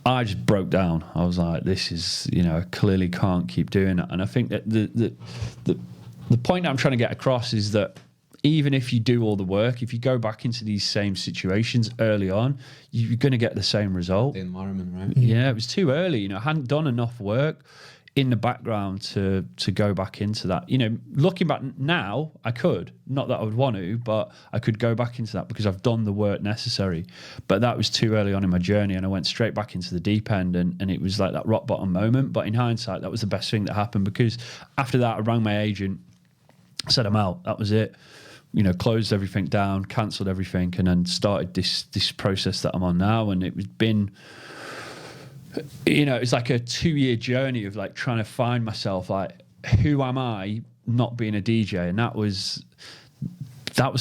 S1: I just broke down. I was like, this is, I clearly can't keep doing it. And I think that the point that I'm trying to get across is that even if you do all the work, if you go back into these same situations early on, you're going to get the same result.
S3: The environment, right?
S1: Yeah, it was too early. I hadn't done enough work in the background to go back into that. Looking back now, I could. Not that I would want to, but I could go back into that because I've done the work necessary. But that was too early on in my journey, and I went straight back into the deep end, and it was like that rock bottom moment. But in hindsight, that was the best thing that happened, because after that, I rang my agent, said I'm out. That was it. Closed everything down, cancelled everything, and then started this process that I'm on now. And it was been, it's like a 2-year journey of like trying to find myself, like, who am I not being a DJ? And that was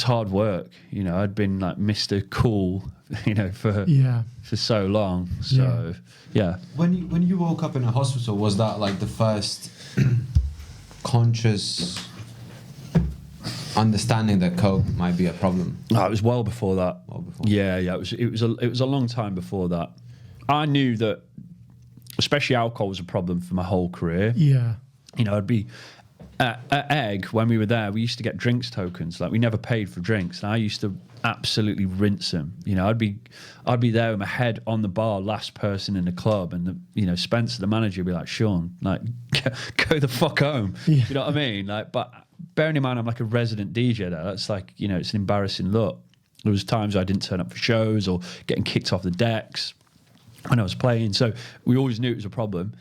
S1: hard work. I'd been like Mr. Cool, for so long. So yeah.
S3: When you woke up in a hospital, was that like the first conscious understanding that coke might be a problem?
S1: No, it was well before that. Yeah. It was a long time before that. I knew that, especially alcohol, was a problem for my whole career.
S2: Yeah.
S1: I'd be at Egg when we were there. We used to get drinks tokens. Like, we never paid for drinks, and I used to absolutely rinse them. I'd be there with my head on the bar, last person in the club, and Spencer, the manager, would be like, Sean, like, go the fuck home.
S2: Yeah.
S1: You know what I mean? Like, but bearing in mind I'm like a resident DJ there, that's like, it's an embarrassing look. There was times I didn't turn up for shows or getting kicked off the decks when I was playing. So we always knew it was a problem.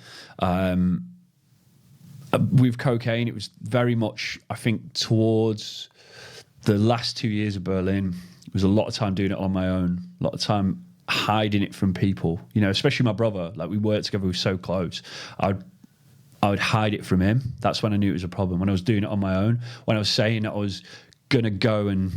S1: With cocaine, it was very much, I think, towards the last 2 years of Berlin, it was a lot of time doing it on my own, a lot of time hiding it from people, especially my brother. Like, we worked together, we were so close. I would hide it from him. That's when I knew it was a problem. When I was doing it on my own, when I was saying that I was going to go and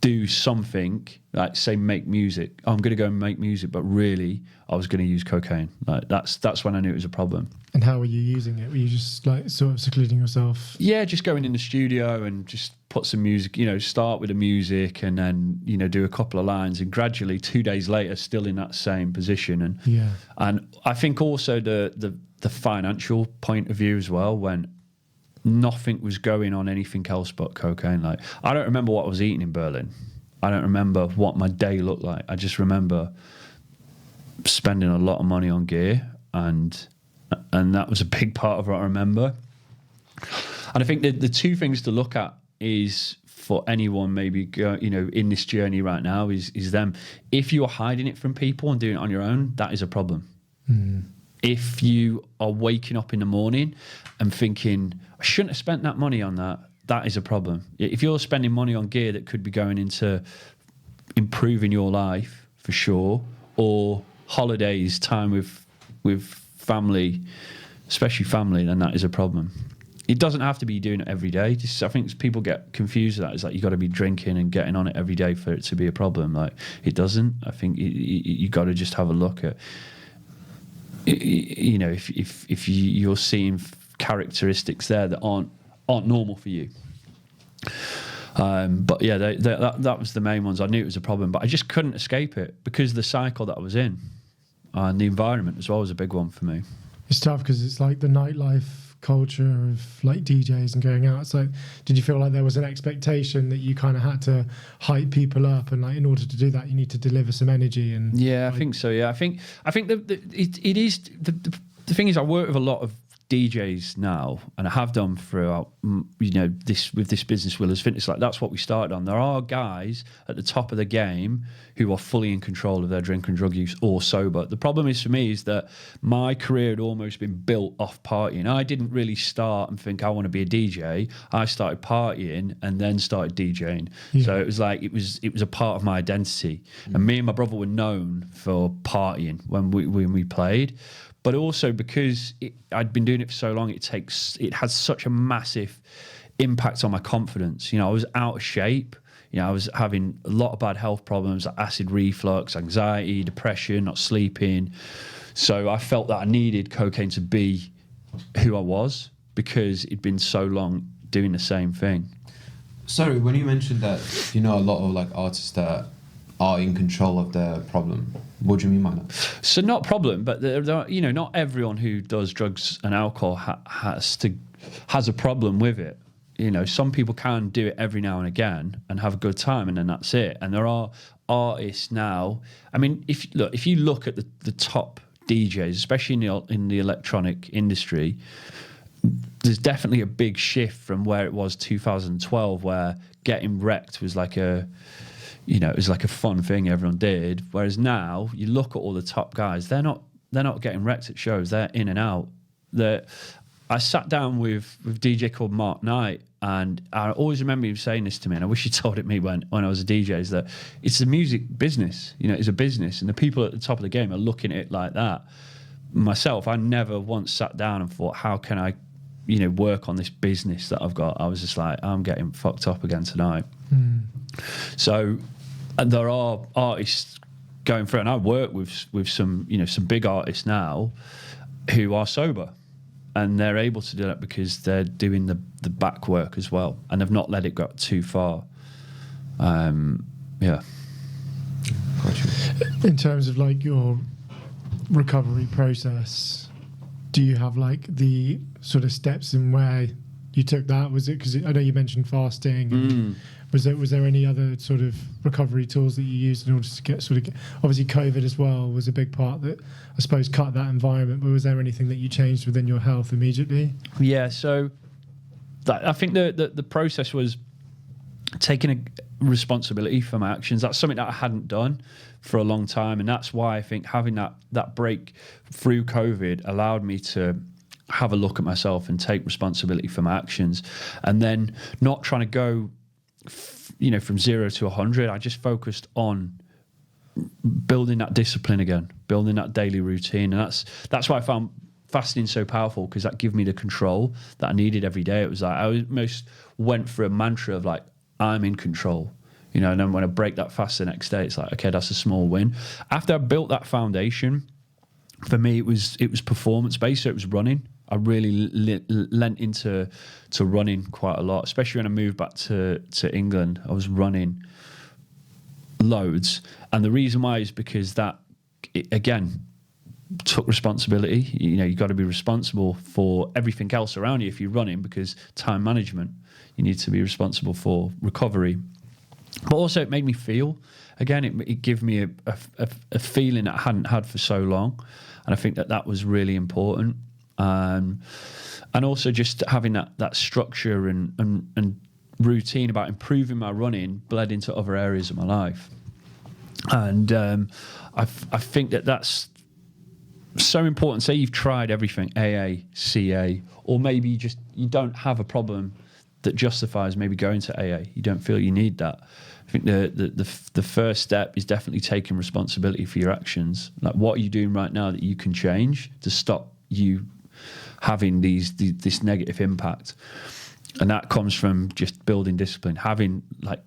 S1: do something, like say make music. I'm going to go and make music, but really I was going to use cocaine. Like, that's when I knew it was a problem.
S2: And how were you using it? Were you just like sort of secluding yourself?
S1: Yeah, just going in the studio and just put some music, start with the music and then, do a couple of lines, and gradually 2 days later, still in that same position. And I think also the financial point of view as well, when nothing was going on anything else but cocaine. Like, I don't remember what I was eating in Berlin. I don't remember what my day looked like. I just remember spending a lot of money on gear, and that was a big part of what I remember. And I think the two things to look at is, for anyone maybe in this journey right now, is them. If you are hiding it from people and doing it on your own, that is a problem. If you are waking up in the morning and thinking, I shouldn't have spent that money on that, that is a problem. If you're spending money on gear that could be going into improving your life, for sure, or holidays, time with family, especially family, then that is a problem. It doesn't have to be doing it every day. I think people get confused with that. It's like, you got to be drinking and getting on it every day for it to be a problem. Like, it doesn't. I think you got to just have a look at, if you're seeing characteristics there that aren't normal for you. But yeah, that was the main ones. I knew it was a problem, but I just couldn't escape it because of the cycle that I was in, and the environment as well was a big one for me.
S2: It's tough because it's like the nightlife culture of like DJs and going out. So did you feel like there was an expectation that you kind of had to hype people up, and like in order to do that you need to deliver some energy? And
S1: yeah, like, I think so. Yeah, I think it is the thing is, I work with a lot of DJs now, and I have done throughout, this with this business, Willer's Fitness. Like that's what we started on. There are guys at the top of the game who are fully in control of their drink and drug use or sober. The problem is for me is that my career had almost been built off partying. I didn't really start and think I want to be a DJ. I started partying and then started DJing.
S2: Yeah.
S1: So it was like it was a part of my identity. And me and my brother were known for partying when we played. But also because I'd been doing it for so long, it has such a massive impact on my confidence. I was out of shape. I was having a lot of bad health problems, like acid reflux, anxiety, depression, not sleeping. So I felt that I needed cocaine to be who I was because it'd been so long doing the same thing.
S3: Sorry, when you mentioned that, a lot of like artists that are in control of their problem, what do you mean by that?
S1: So not problem, but not everyone who does drugs and alcohol has a problem with it. Some people can do it every now and again and have a good time, and then that's it. And there are artists now. I mean, if you look at the top DJs, especially in the electronic industry, there's definitely a big shift from where it was 2012, where getting wrecked was like it was like a fun thing everyone did. Whereas now, you look at all the top guys, they're not getting wrecked at shows. They're in and out. I sat down with a DJ called Mark Knight, and I always remember him saying this to me, and I wish he told it me when I was a DJ, is that it's a music business. It's a business, and the people at the top of the game are looking at it like that. Myself, I never once sat down and thought, how can I, work on this business that I've got? I was just like, I'm getting fucked up again tonight. So there are artists going through, and I work with some big artists now who are sober, and they're able to do that because they're doing the back work as well, and they've not let it go too far. Yeah.
S2: In terms of like your recovery process, do you have like the sort of steps in where you took that? Was it because I know you mentioned fasting? Was there any other sort of recovery tools that you used in order to get obviously COVID as well was a big part that I suppose cut that environment, but was there anything that you changed within your health immediately?
S1: Yeah, so I think the process was taking a responsibility for my actions. That's something that I hadn't done for a long time, and that's why I think having that break through COVID allowed me to have a look at myself and take responsibility for my actions, and then not trying to go from 0 to 100. I just focused on building that discipline again, building that daily routine, and that's why I found fasting so powerful, because that gave me the control that I needed every day. It was like I almost went for a mantra of like, I'm in control, and then when I break that fast the next day, it's like, okay, that's a small win. After I built that foundation, for me it was performance based, so it was running. I really lent into running quite a lot, especially when I moved back to England. I was running loads, and the reason why is because that, again, took responsibility. You got to be responsible for everything else around you if you're running, because time management, you need to be responsible for recovery. But also it made me feel, again, it gave me a feeling that I hadn't had for so long, and I think that was really important. And also just having that structure and routine about improving my running bled into other areas of my life. And I think that's so important. Say you've tried everything, AA, CA, or maybe you don't have a problem that justifies maybe going to AA. You don't feel you need that. I think the first step is definitely taking responsibility for your actions. Like, what are you doing right now that you can change to stop you having this negative impact? And that comes from just building discipline, having like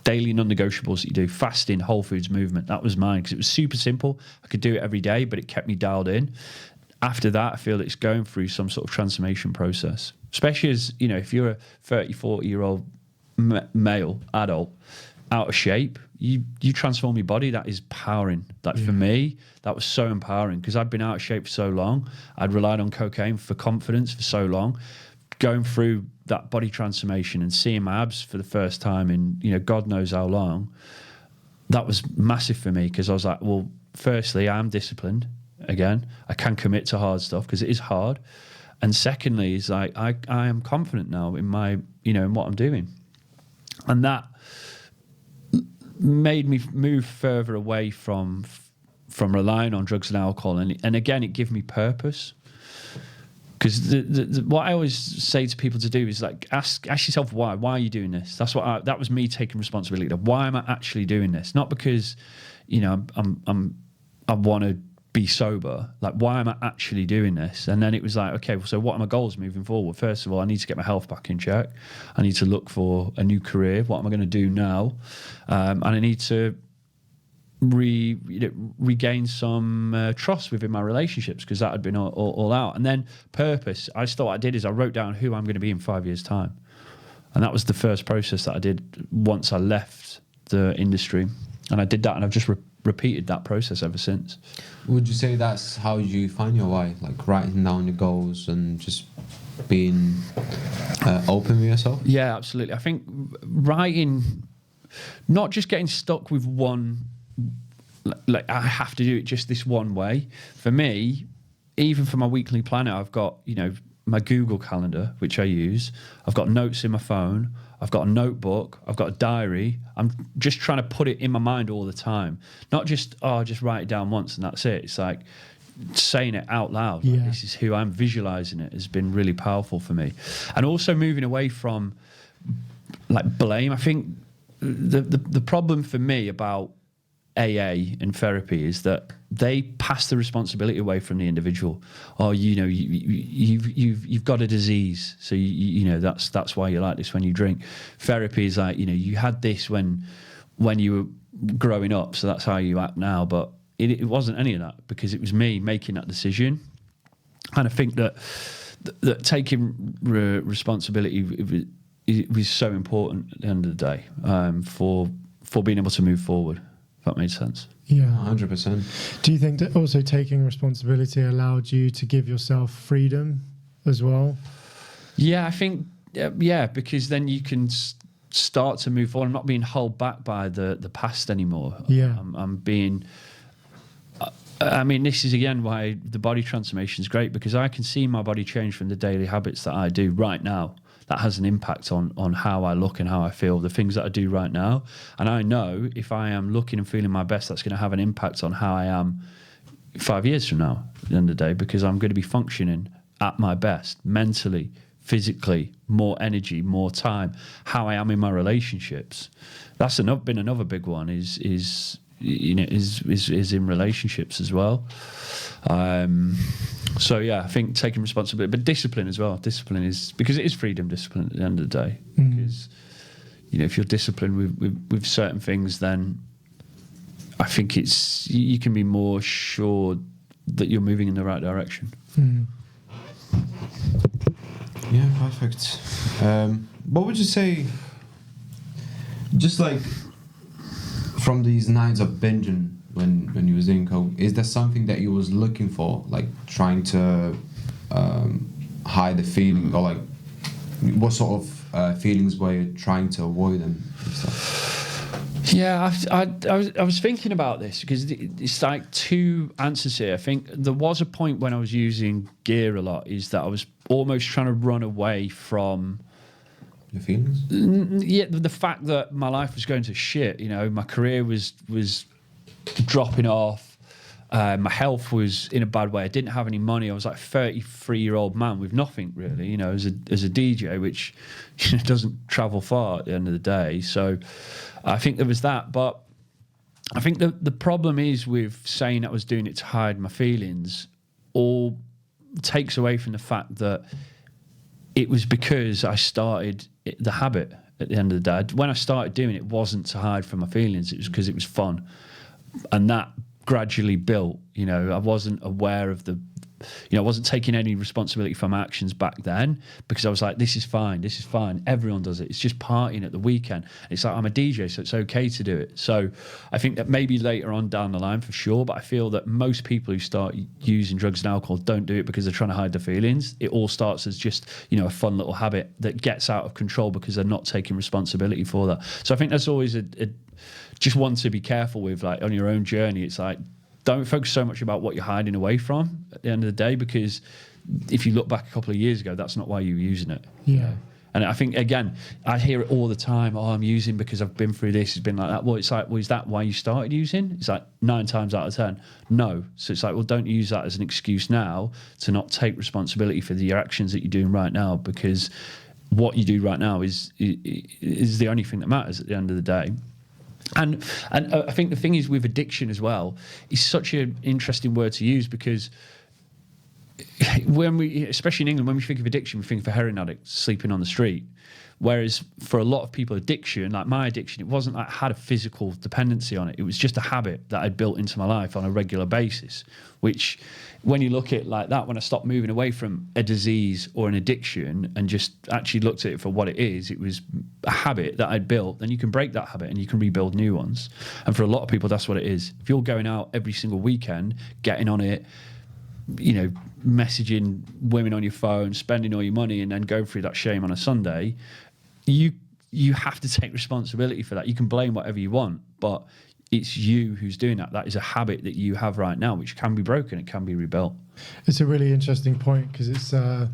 S1: daily non-negotiables that you do. Fasting, whole foods movement, that was mine, because it was super simple. I could do it every day, but it kept me dialed in. After that, I feel it's going through some sort of transformation process, especially as if you're a 30-40 year old male adult out of shape, you transform your body. That is powering. Like, for me, that was so empowering, because I'd been out of shape for so long. I'd relied on cocaine for confidence for so long. Going through that body transformation and seeing my abs for the first time in God knows how long, that was massive for me, because I was like, well, firstly, I'm disciplined again. I can commit to hard stuff because it is hard. And secondly, is like I am confident now in my, in what I'm doing, and that made me move further away from relying on drugs and alcohol, and again, it gave me purpose. Because what I always say to people to do is like ask yourself why are you doing this? That was me taking responsibility. Why am I actually doing this? Not because I want to be sober. Like, why am I actually doing this? And then it was like, okay, so what are my goals moving forward? First of all, I need to get my health back in check. I need to look for a new career. What am I going to do now? And I need to regain some trust within my relationships, because that had been all out. And then purpose. I thought I did is I wrote down who I'm going to be in 5 years' time. And that was the first process that I did once I left the industry. And I did that, and I've just repeated that process ever since.
S3: Would you say that's how you find your why? Like writing down your goals and just being open with yourself?
S1: Yeah, absolutely. I think writing, not just getting stuck with one, like I have to do it just this one way. For me, even for my weekly planner, I've got, my Google Calendar, which I use. I've got notes in my phone. I've got a notebook. I've got a diary. I'm just trying to put it in my mind all the time. Not just, just write it down once and that's it. It's like saying it out loud.
S2: Yeah.
S1: Like, this is who I'm visualizing it has been really powerful for me. And also moving away from like blame. I think the problem for me about AA and therapy is that they pass the responsibility away from the individual. Oh, you've got a disease, so that's why you're like this when you drink. Therapy is like, you had this when you were growing up, so that's how you act now. But it wasn't any of that, because it was me making that decision. And I think that taking responsibility was so important at the end of the day, for being able to move forward. If that made sense.
S2: Yeah,
S3: 100%.
S2: Do you think that also taking responsibility allowed you to give yourself freedom as well?
S1: Yeah, I think, because then you can start to move forward. I'm not being held back by the past anymore.
S2: Yeah.
S1: I'm being... this is again why the body transformation is great, because I can see my body change from the daily habits that I do right now. That has an impact on how I look and how I feel, the things that I do right now. And I know if I am looking and feeling my best, that's going to have an impact on how I am 5 years from now, at the end of the day, because I'm going to be functioning at my best, mentally, physically, more energy, more time, how I am in my relationships. That's been another big one is in relationships as well. So yeah, I think taking responsibility, but discipline as well. Discipline is, because it is freedom, discipline at the end of the day. Because if you're disciplined with certain things, then I think you can be more sure that you're moving in the right direction.
S3: Yeah, perfect. What would you say, just like from these nights of binging when you was doing coke, is there something that you was looking for, like trying to hide the feeling, or like what sort of feelings were you trying to avoid and stuff?
S1: Yeah, I was thinking about this, because it's like two answers here. I think there was a point when I was using gear a lot, is that I was almost trying to run away from
S3: your feelings.
S1: Yeah, the fact that my life was going to shit. My career was dropping off. My health was in a bad way. I didn't have any money. I was like a 33-year-old man with nothing really, as a DJ, which doesn't travel far at the end of the day. So I think there was that. But I think the problem is with saying I was doing it to hide my feelings, all takes away from the fact that it was because I started the habit at the end of the day. When I started doing it, it wasn't to hide from my feelings. It was because it was fun. And that gradually built, I wasn't aware of I wasn't taking any responsibility for my actions back then, because I was like, this is fine. Everyone does it. It's just partying at the weekend. It's like, I'm a DJ, so it's okay to do it. So I think that maybe later on down the line for sure, but I feel that most people who start using drugs and alcohol don't do it because they're trying to hide their feelings. It all starts as just, a fun little habit that gets out of control because they're not taking responsibility for that. So I think that's always just one to be careful with, like on your own journey. It's like, don't focus so much about what you're hiding away from at the end of the day, because if you look back a couple of years ago, that's not why you were using it.
S2: Yeah.
S1: And I think, again, I hear it all the time. Oh, I'm using because I've been through this. It's been like that. Well, it's like, well, is that why you started using? It's like 9 times out of 10, no. So it's like, well, don't use that as an excuse now to not take responsibility for the actions that you're doing right now, because what you do right now is the only thing that matters at the end of the day. And I think the thing is with addiction as well, it's such an interesting word to use, because when we, especially in England, when we think of addiction, we think of a heroin addict sleeping on the street. Whereas for a lot of people, addiction, like my addiction, it wasn't like I had a physical dependency on it. It was just a habit that I'd built into my life on a regular basis, which when you look at it like that, when I stopped moving away from a disease or an addiction and just actually looked at it for what it was a habit that I'd built, then you can break that habit and you can rebuild new ones. And for a lot of people, that's what it is. If you're going out every single weekend, getting on it, you know, messaging women on your phone, spending all your money, and then going through that shame on a Sunday, you have to take responsibility for that. You can blame whatever you want, but it's you who's doing that. That is a habit that you have right now, which can be broken. It can be rebuilt.
S2: It's a really interesting point, because it's the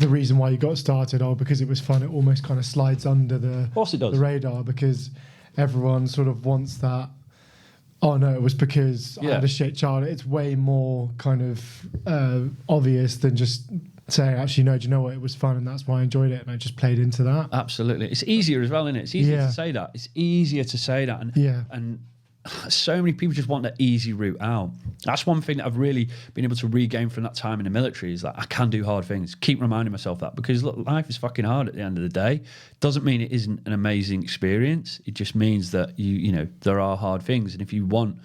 S2: reason why you got started, because it was fun. It almost kind of slides under the radar, because everyone sort of wants that. Oh no, it was because I had a shit child. It's way more kind of obvious than just saying, actually, no, do you know what? It was fun and that's why I enjoyed it and I just played into that.
S1: Absolutely. It's easier as well, isn't it? It's easier to say that. It's easier to say that. And so many people just want that easy route out. That's one thing that I've really been able to regain from that time in the military, is that I can do hard things. Keep reminding myself that, because look, life is fucking hard at the end of the day. Doesn't mean it isn't an amazing experience. It just means that you know, there are hard things. And if you want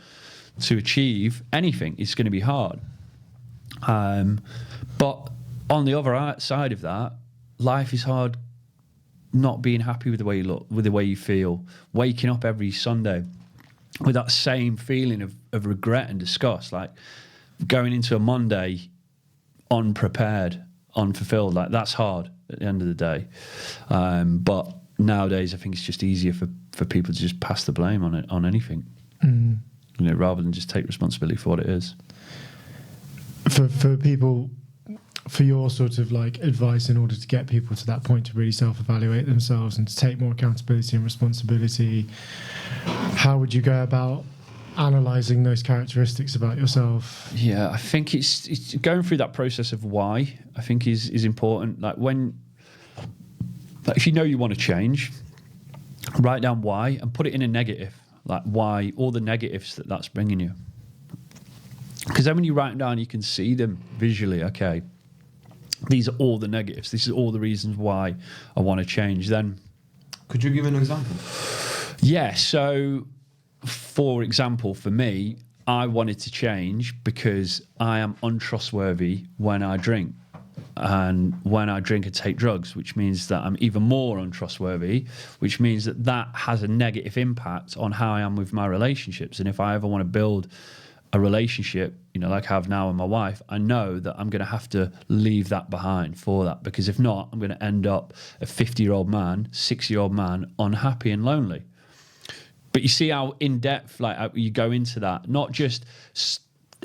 S1: to achieve anything, it's going to be hard. But on the other side of that, life is hard not being happy with the way you look, with the way you feel, waking up every Sunday with that same feeling of regret and disgust, like going into a Monday unprepared, unfulfilled. Like, that's hard at the end of the day. But nowadays, I think it's just easier for people to just pass the blame on anything, you know, rather than just take responsibility for what it is.
S2: For people, for your sort of like advice in order to get people to that point to really self-evaluate themselves and to take more accountability and responsibility, how would you go about analysing those characteristics about yourself?
S1: Yeah, I think it's going through that process of why, I think is important. Like if you know you want to change, write down why and put it in a negative, like why, all the negatives that's bringing you. Because then when you write them down, you can see them visually. Okay, these are all the negatives. This is all the reasons why I want to change. Then,
S3: could you give an example?
S1: Yeah. So, for example, for me, I wanted to change because I am untrustworthy when I drink. And when I drink and take drugs, which means that I'm even more untrustworthy, which means that has a negative impact on how I am with my relationships. And if I ever want to build a relationship, you know, like I have now with my wife, I know that I'm going to have to leave that behind for that, because if not, I'm going to end up a 50-year-old man, 60-year-old man, unhappy and lonely. But you see how in depth, like, you go into that, not just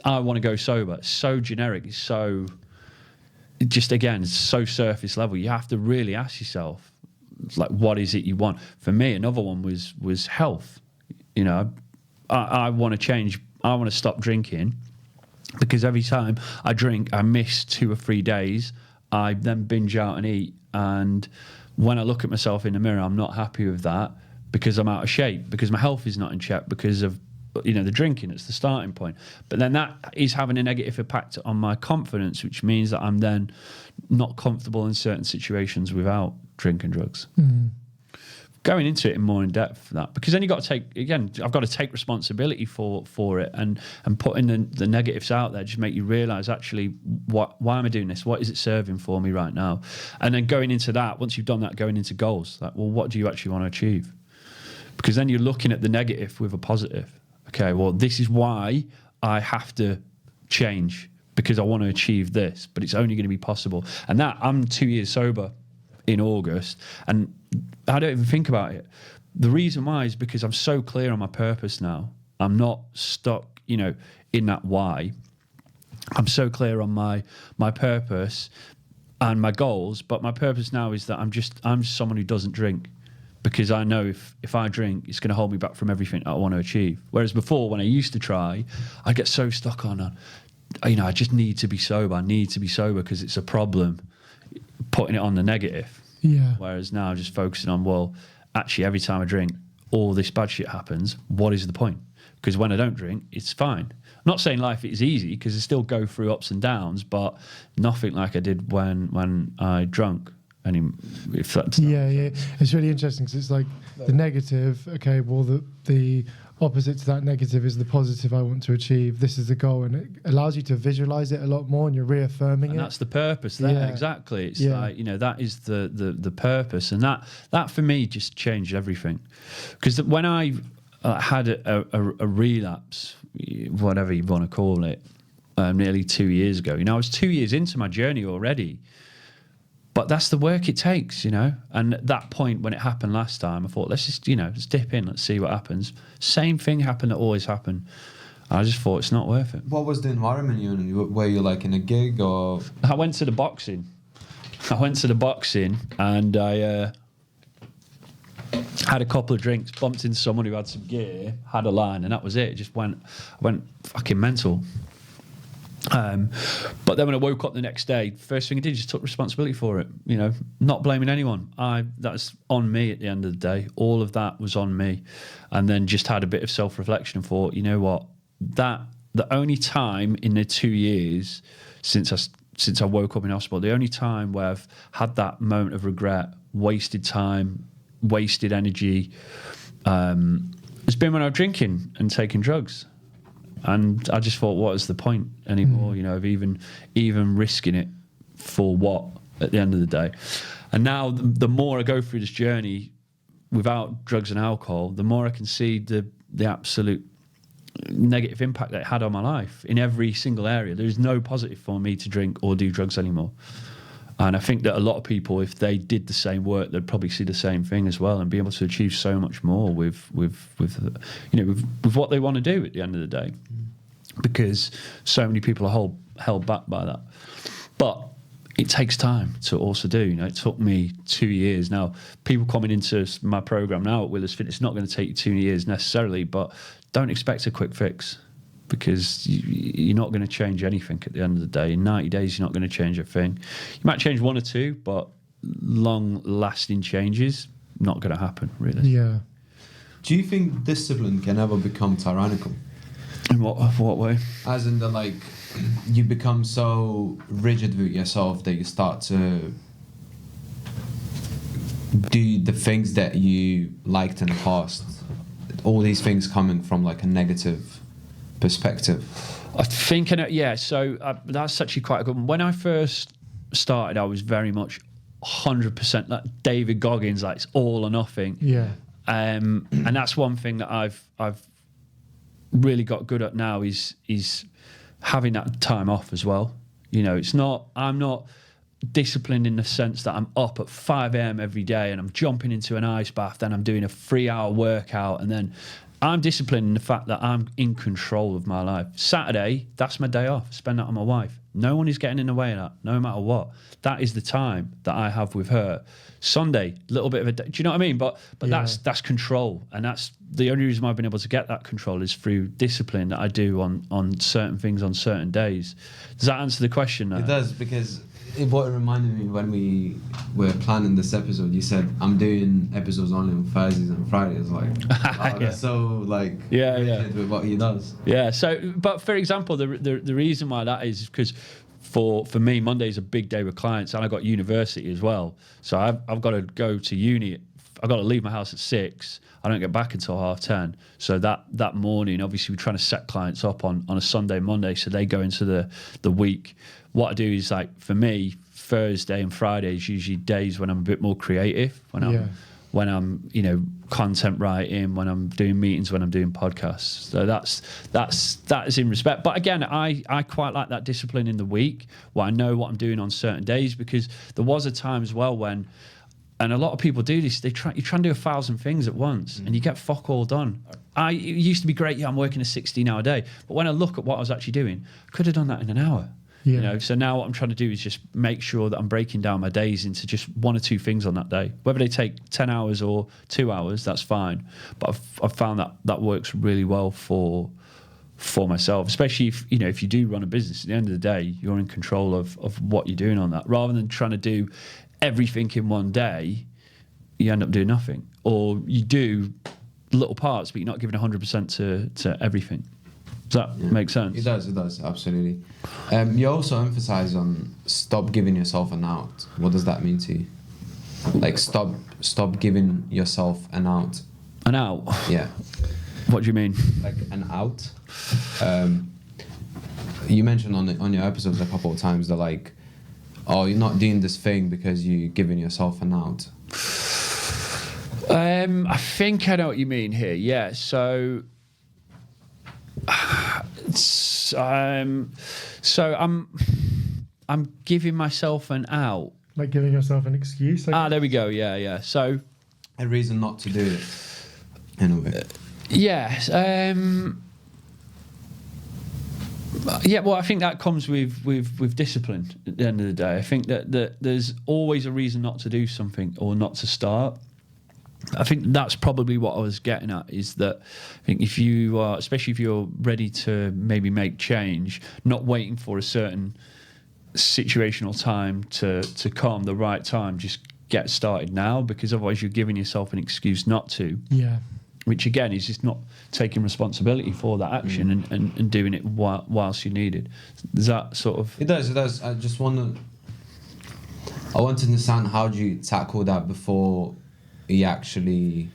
S1: I want to go sober. It's so generic. It's so just, again, it's so surface level. You have to really ask yourself, like, what is it you want? For me, another one was health. You know, I want to change. I want to stop drinking, because every time I drink, I miss 2 or 3 days. I then binge out and eat. And when I look at myself in the mirror, I'm not happy with that, because I'm out of shape, because my health is not in check, because of, you know, the drinking. It's the starting point. But then that is having a negative impact on my confidence, which means that I'm then not comfortable in certain situations without drinking drugs. Going into it in more in depth for that, because then I've got to take responsibility for it, and putting the negatives out there just make you realize, actually, why am I doing this? What is it serving for me right now? And then going into that, once you've done that, going into goals, like, well, what do you actually want to achieve? Because then you're looking at the negative with a positive. Okay, well, this is why I have to change, because I want to achieve this, but it's only going to be possible. And that, I'm 2 years sober in August, and I don't even think about it. The reason why is because I'm so clear on my purpose now. I'm not stuck, you know, in that why. I'm so clear on my purpose and my goals, but my purpose now is that I'm just someone who doesn't drink, because I know if I drink, it's going to hold me back from everything I want to achieve. Whereas before, when I used to try, I get so stuck on, you know, I just need to be sober. I need to be sober because it's a problem, putting it on the negative.
S2: Yeah.
S1: Whereas now I'm just focusing on, well, actually, every time I drink, all this bad shit happens. What is the point? Because when I don't drink, it's fine. I'm not saying life is easy, because I still go through ups and downs, but nothing like I did when I drunk. If that's
S2: Yeah. It's really interesting because it's like the negative. Okay, well, the opposite to that negative is the positive I want to achieve. This is the goal, and it allows you to visualize it a lot more, and you're reaffirming
S1: and
S2: it.
S1: that's the purpose there.
S2: Yeah.
S1: Exactly. It's
S2: Yeah.
S1: like, you know, that is the purpose, and that for me just changed everything. Because when I had a relapse, whatever you want to call it, nearly 2 years ago, you know, I was 2 years into my journey already. But that's the work it takes, you know. And at that point, when it happened last time, I thought, let's just, you know, let's dip in, let's see what happens. Same thing happened that always happened. I just thought it's not worth it.
S3: What was the environment you're in? Were you like in a gig or?
S1: I went to the boxing. And I had a couple of drinks, bumped into someone who had some gear, had a line, and that was it. I went fucking mental. But then when I woke up the next day, first thing I did, just took responsibility for it. You know, not blaming anyone. That's on me at the end of the day. All of that was on me. And then just had a bit of self-reflection and thought, you know what? The only time in the 2 years since I woke up in hospital, the only time where I've had that moment of regret, wasted time, wasted energy, has been when I was drinking and taking drugs. And I just thought, what is the point anymore, you know, of even risking it for what at the end of the day? And now the more I go through this journey without drugs and alcohol, the more I can see the absolute negative impact that it had on my life in every single area. There's no positive for me to drink or do drugs anymore. And I think that a lot of people, if they did the same work, they'd probably see the same thing as well and be able to achieve so much more with what they want to do at the end of the day. Because so many people are held back by that. But it takes time to also do. You know, it took me 2 years. Now, people coming into my program now at Willers Fitness, it's not going to take you 2 years necessarily, but don't expect a quick fix. Because you're not going to change anything at the end of the day. In 90 days, you're not going to change a thing. You might change one or two, but long-lasting changes, not going to happen, really.
S2: Yeah.
S3: Do you think discipline can ever become tyrannical?
S1: In what way?
S3: As in you become so rigid with yourself that you start to do the things that you liked in the past. All these things coming from like a negative perspective.
S1: I think, so that's actually quite a good one. When I first started, I was very much 100% like David Goggins, like it's all or nothing.
S2: Yeah.
S1: And that's one thing that I've really got good at now is having that time off as well. You know, I'm not disciplined in the sense that I'm up at 5 a.m. every day and I'm jumping into an ice bath, then I'm doing a 3-hour workout, and then I'm disciplined in the fact that I'm in control of my life. Saturday, that's my day off. Spend that on my wife. No one is getting in the way of that, no matter what. That is the time that I have with her. Sunday, a little bit of a day. Do you know what I mean? But
S2: Yeah.
S1: that's control. And that's the only reason I've been able to get that control is through discipline that I do on certain things on certain days. Does that answer the question?
S3: It does, because what it reminded me when we were planning this episode, you said, I'm doing episodes only on Thursdays and Fridays. Like, wow, that's so rigid with what he does.
S1: Yeah. So, but for example, the reason why that is because for me, Monday's a big day with clients, and I got university as well. So I've got to go to uni. I've got to leave my house at 6. I don't get back until 10:30. So that morning, obviously, we're trying to set clients up on a Sunday, Monday, so they go into the week. What I do is, like, for me, Thursday and Friday is usually days when I'm a bit more creative, when I'm content writing, when I'm doing meetings, when I'm doing podcasts. So that is in respect. But again, I quite like that discipline in the week where I know what I'm doing on certain days, because there was a time as well when, and a lot of people do this, you try and do 1,000 things at once and you get fuck all done. it used to be great. Yeah, I'm working a 16-hour day, but when I look at what I was actually doing, I could have done that in an hour.
S2: Yeah.
S1: You know, so now what I'm trying to do is just make sure that I'm breaking down my days into just one or two things on that day. Whether they take 10 hours or 2 hours, that's fine. But I've found that works really well for myself, especially if you do run a business. At the end of the day, you're in control of what you're doing on that. Rather than trying to do everything in one day, you end up doing nothing. Or you do little parts, but you're not giving 100% to everything. Does that make sense?
S3: It does, absolutely. You also emphasize on stop giving yourself an out. What does that mean to you? Like stop giving yourself an out.
S1: An out?
S3: Yeah.
S1: What do you mean?
S3: Like an out. You mentioned on your episodes a couple of times that like, oh, you're not doing this thing because you're giving yourself an out.
S1: I think I know what you mean here. Yeah. So I'm giving myself an out.
S2: Like giving yourself an excuse.
S1: There we go. Yeah. So
S3: a reason not to do it. In a way.
S1: Yes. Yeah, well, I think that comes with discipline at the end of the day. I think that there's always a reason not to do something or not to start. I think that's probably what I was getting at, is that I think if you are, especially if you're ready to maybe make change, not waiting for a certain situational time to come, the right time, just get started now, because otherwise you're giving yourself an excuse not to.
S2: Yeah.
S1: Which again is just not taking responsibility for that action and doing it whilst you need it. Does that sort of...
S3: It does. I want to understand, how do you tackle that before you actually...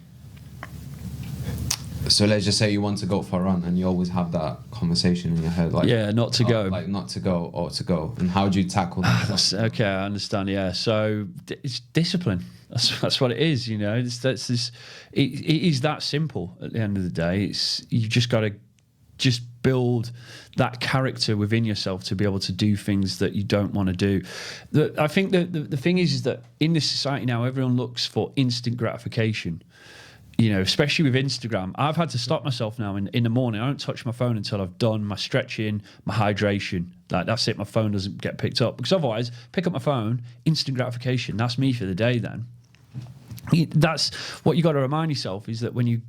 S3: So let's just say you want to go for a run and you always have that conversation in your head, like,
S1: yeah, not to go.
S3: Like not to go or to go. And how do you tackle that?
S1: Okay, I understand. Yeah, so it's discipline. That's what it is. You know, it is that simple. At the end of the day, you just got to just build that character within yourself to be able to do things that you don't want to do. I think the thing is that in this society now, everyone looks for instant gratification. You know, especially with Instagram, I've had to stop myself now in the morning. I don't touch my phone until I've done my stretching, my hydration. Like, that's it. My phone doesn't get picked up, because otherwise, pick up my phone, instant gratification. That's me for the day. Then that's what you got to remind yourself, is that when you're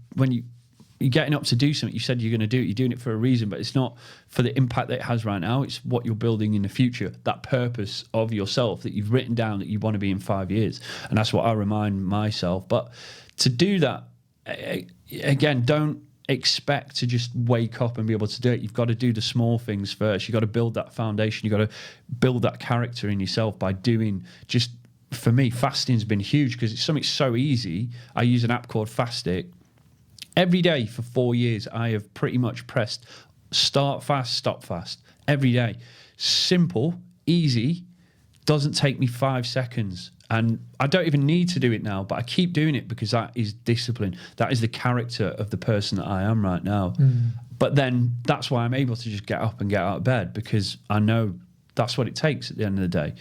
S1: getting up to do something, you said you're going to do it. You're doing it for a reason, but it's not for the impact that it has right now. It's what you're building in the future. That purpose of yourself that you've written down that you want to be in 5 years, and that's what I remind myself. But to do that, again, don't expect to just wake up and be able to do it. You've got to do the small things first. You've got to build that foundation. You've got to build that character in yourself by doing, just for me, fasting's been huge because it's something so easy. I use an app called Fastic. Every day for 4 years, I have pretty much pressed start fast, stop fast. Every day. Simple, easy, doesn't take me 5 seconds. And I don't even need to do it now, but I keep doing it because that is discipline. That is the character of the person that I am right now. But then that's why I'm able to just get up and get out of bed, because I know that's what it takes at the end of the day.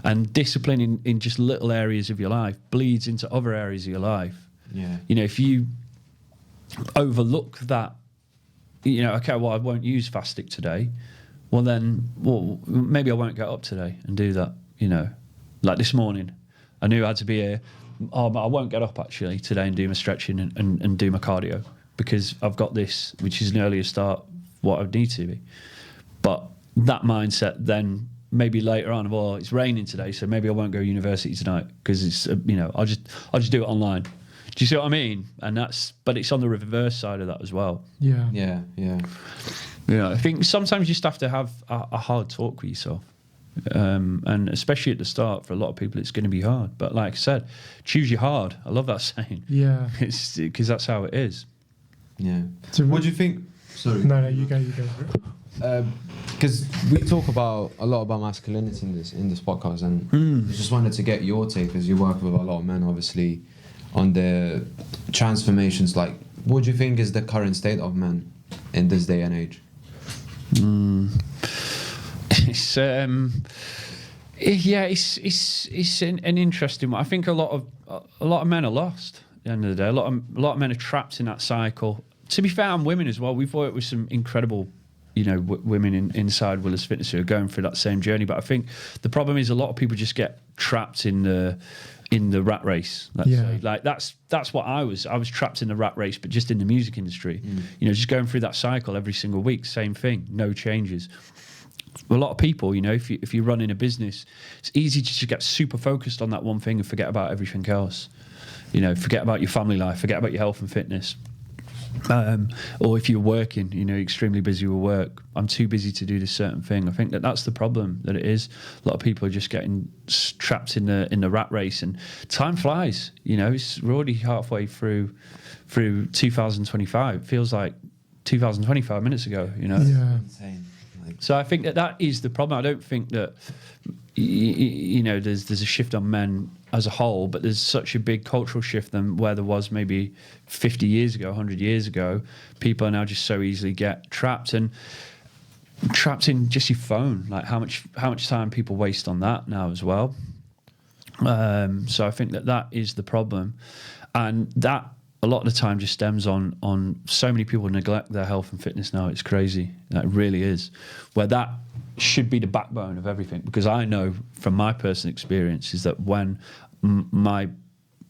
S1: And discipline in just little areas of your life bleeds into other areas of your life.
S3: Yeah.
S1: You know, if you overlook that, you know, okay, well, I won't use Fastic today. Well, maybe I won't get up today and do that, you know. Like this morning, I knew I had to be here. But I won't get up actually today and do my stretching and do my cardio, because I've got this, which is an earlier start what I need to be. But that mindset then maybe later on, well, it's raining today, so maybe I won't go to university tonight because it's, you know, I'll just do it online. Do you see what I mean? But it's on the reverse side of that as well.
S2: Yeah.
S3: Yeah.
S1: You know, I think sometimes you just have to have a hard talk with yourself. And especially at the start, for a lot of people, it's going to be hard. But like I said, choose your hard. I love that saying.
S2: Yeah.
S1: It's because that's how it is.
S3: Yeah.
S2: So
S3: What do you think? Sorry.
S2: No, you go for it.
S3: Because we talk a lot about masculinity in this podcast, and I just wanted to get your take, because you work with a lot of men, obviously, on the transformations. Like, what do you think is the current state of men in this day and age?
S1: It's an interesting one. I think a lot of men are lost at the end of the day. A lot of men are trapped in that cycle, to be fair, and women as well. We've worked with some incredible, women inside Willis Fitness who are going through that same journey. But I think the problem is a lot of people just get trapped in the rat race. Let's say, like that's what I was. I was trapped in the rat race, but just in the music industry. Just going through that cycle every single week, same thing, no changes. A lot of people, if you run in a business, it's easy to just get super focused on that one thing and forget about everything else. Forget about your family life, forget about your health and fitness. Or if you're working, extremely busy with work, I'm too busy to do this certain thing. I think that's the problem that it is. A lot of people are just getting trapped in the rat race, and time flies. We're already halfway through 2025. It feels like 2025 minutes ago.
S3: Insane.
S1: So I think that is the problem. I don't think that there's a shift on men as a whole, but there's such a big cultural shift than where there was maybe 50 years ago, 100 years ago. People are now just so easily get trapped in just your phone. Like how much time people waste on that now as well. So I think that is the problem, and that a lot of the time just stems on so many people neglect their health and fitness now. It's crazy. That really is. Where that should be the backbone of everything, because I know from my personal experience is that when my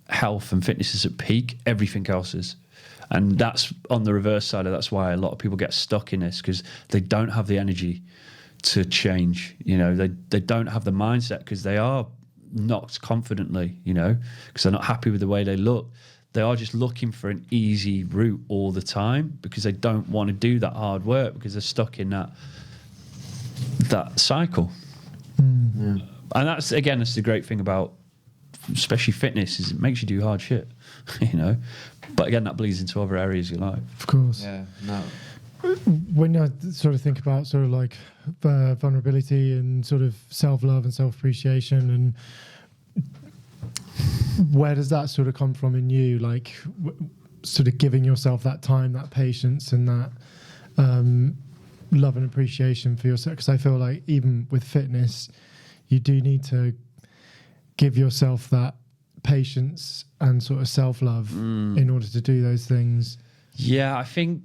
S1: health and fitness is at peak, everything else is. And that's on the reverse side of that's why a lot of people get stuck in this, because they don't have the energy to change. They don't have the mindset, because they are knocked confidently, because they're not happy with the way they look. They are just looking for an easy route all the time, because they don't want to do that hard work, because they're stuck in that cycle. And that's the great thing about especially fitness, is it makes you do hard shit. But again, that bleeds into other areas of your life.
S2: Of course.
S3: Yeah. No.
S2: When I sort of think about sort of like vulnerability and sort of self-love and self-appreciation, and where does that sort of come from in you? Like sort of giving yourself that time, that patience, and that love and appreciation for yourself. Because I feel like even with fitness, you do need to give yourself that patience and sort of self-love in order to do those things.
S1: Yeah, I think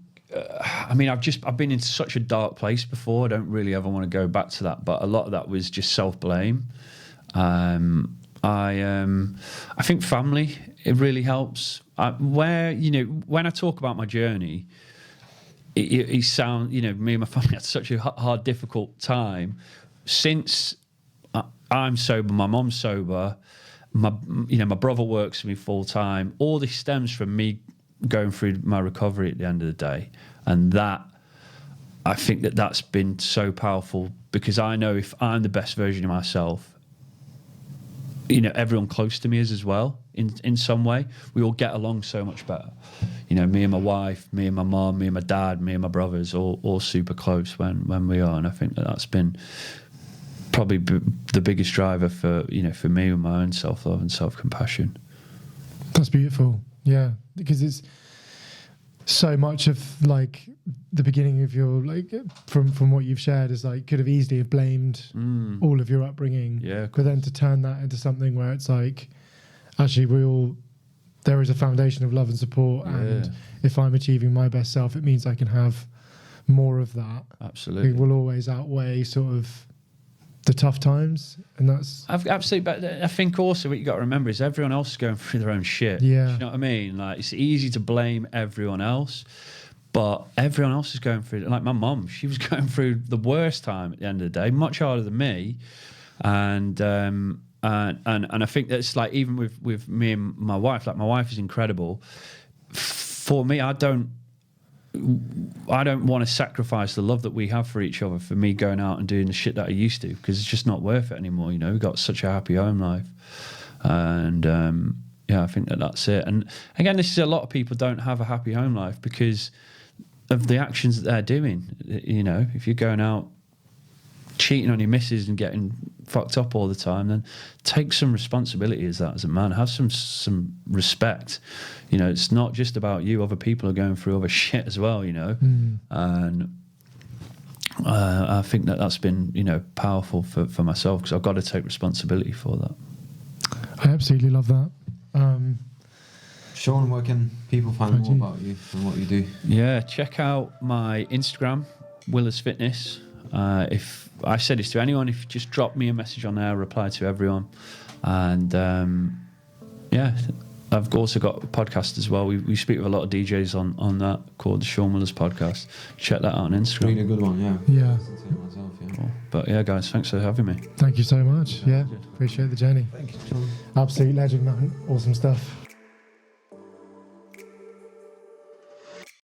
S1: I've been in such a dark place before. I don't really ever want to go back to that, but a lot of that was just self-blame. I think family, it really helps. When I talk about my journey, it sounds, me and my family had such a hard, difficult time. Since I'm sober, my mom's sober, my brother works for me full time. All this stems from me going through my recovery at the end of the day. And I think that's been so powerful, because I know if I'm the best version of myself, everyone close to me is as well, in some way. We all get along so much better. Me and my wife, me and my mom, me and my dad, me and my brothers, all super close when we are. And I think that's been probably the biggest driver for me with my own self-love and self-compassion.
S2: That's beautiful. Yeah, because it's so much of like the beginning of your from what you've shared is like could have easily have blamed all of your upbringing.
S1: Yeah,
S2: but then to turn that into something where it's like actually there is a foundation of love and support, and if I'm achieving my best self, it means I can have more of that.
S1: Absolutely,
S2: it will always outweigh sort of the tough times, and that's
S1: absolutely. But I think also what you got to remember is everyone else is going through their own shit.
S2: Yeah,
S1: you know what I mean? Like it's easy to blame everyone else, but everyone else is going through. Like my mum, she was going through the worst time at the end of the day, much harder than me, and I think that's like even with me and my wife. Like my wife is incredible. For me, I don't want to sacrifice the love that we have for each other for me going out and doing the shit that I used to, because it's just not worth it anymore. We've got such a happy home life, and I think that's it. And again, this is a lot of people don't have a happy home life because of the actions that they're doing. If you're going out cheating on your missus and getting fucked up all the time, then take some responsibility as a man. Have some respect. It's not just about you. Other people are going through other shit as well, and I think that's been powerful for myself, because I've got to take responsibility for that.
S2: I absolutely love that.
S3: Sean, where can people find
S2: Thank
S3: more
S2: you.
S3: about you and what you do?
S1: Yeah, check out my Instagram, Willis Fitness. If I said this to anyone, if you just drop me a message on there, I reply to everyone. And yeah, I've also got a podcast as well. We speak with a lot of DJs on that called the Sean Willis Podcast. Check that out on Instagram.
S3: Really good one, yeah.
S2: Yeah.
S3: Listen to it myself, yeah.
S1: Cool. But yeah, guys, thanks for having me.
S2: Thank you so much. Yeah. Appreciate the journey.
S3: Thank you, Sean.
S2: Absolute legend, man. Awesome stuff.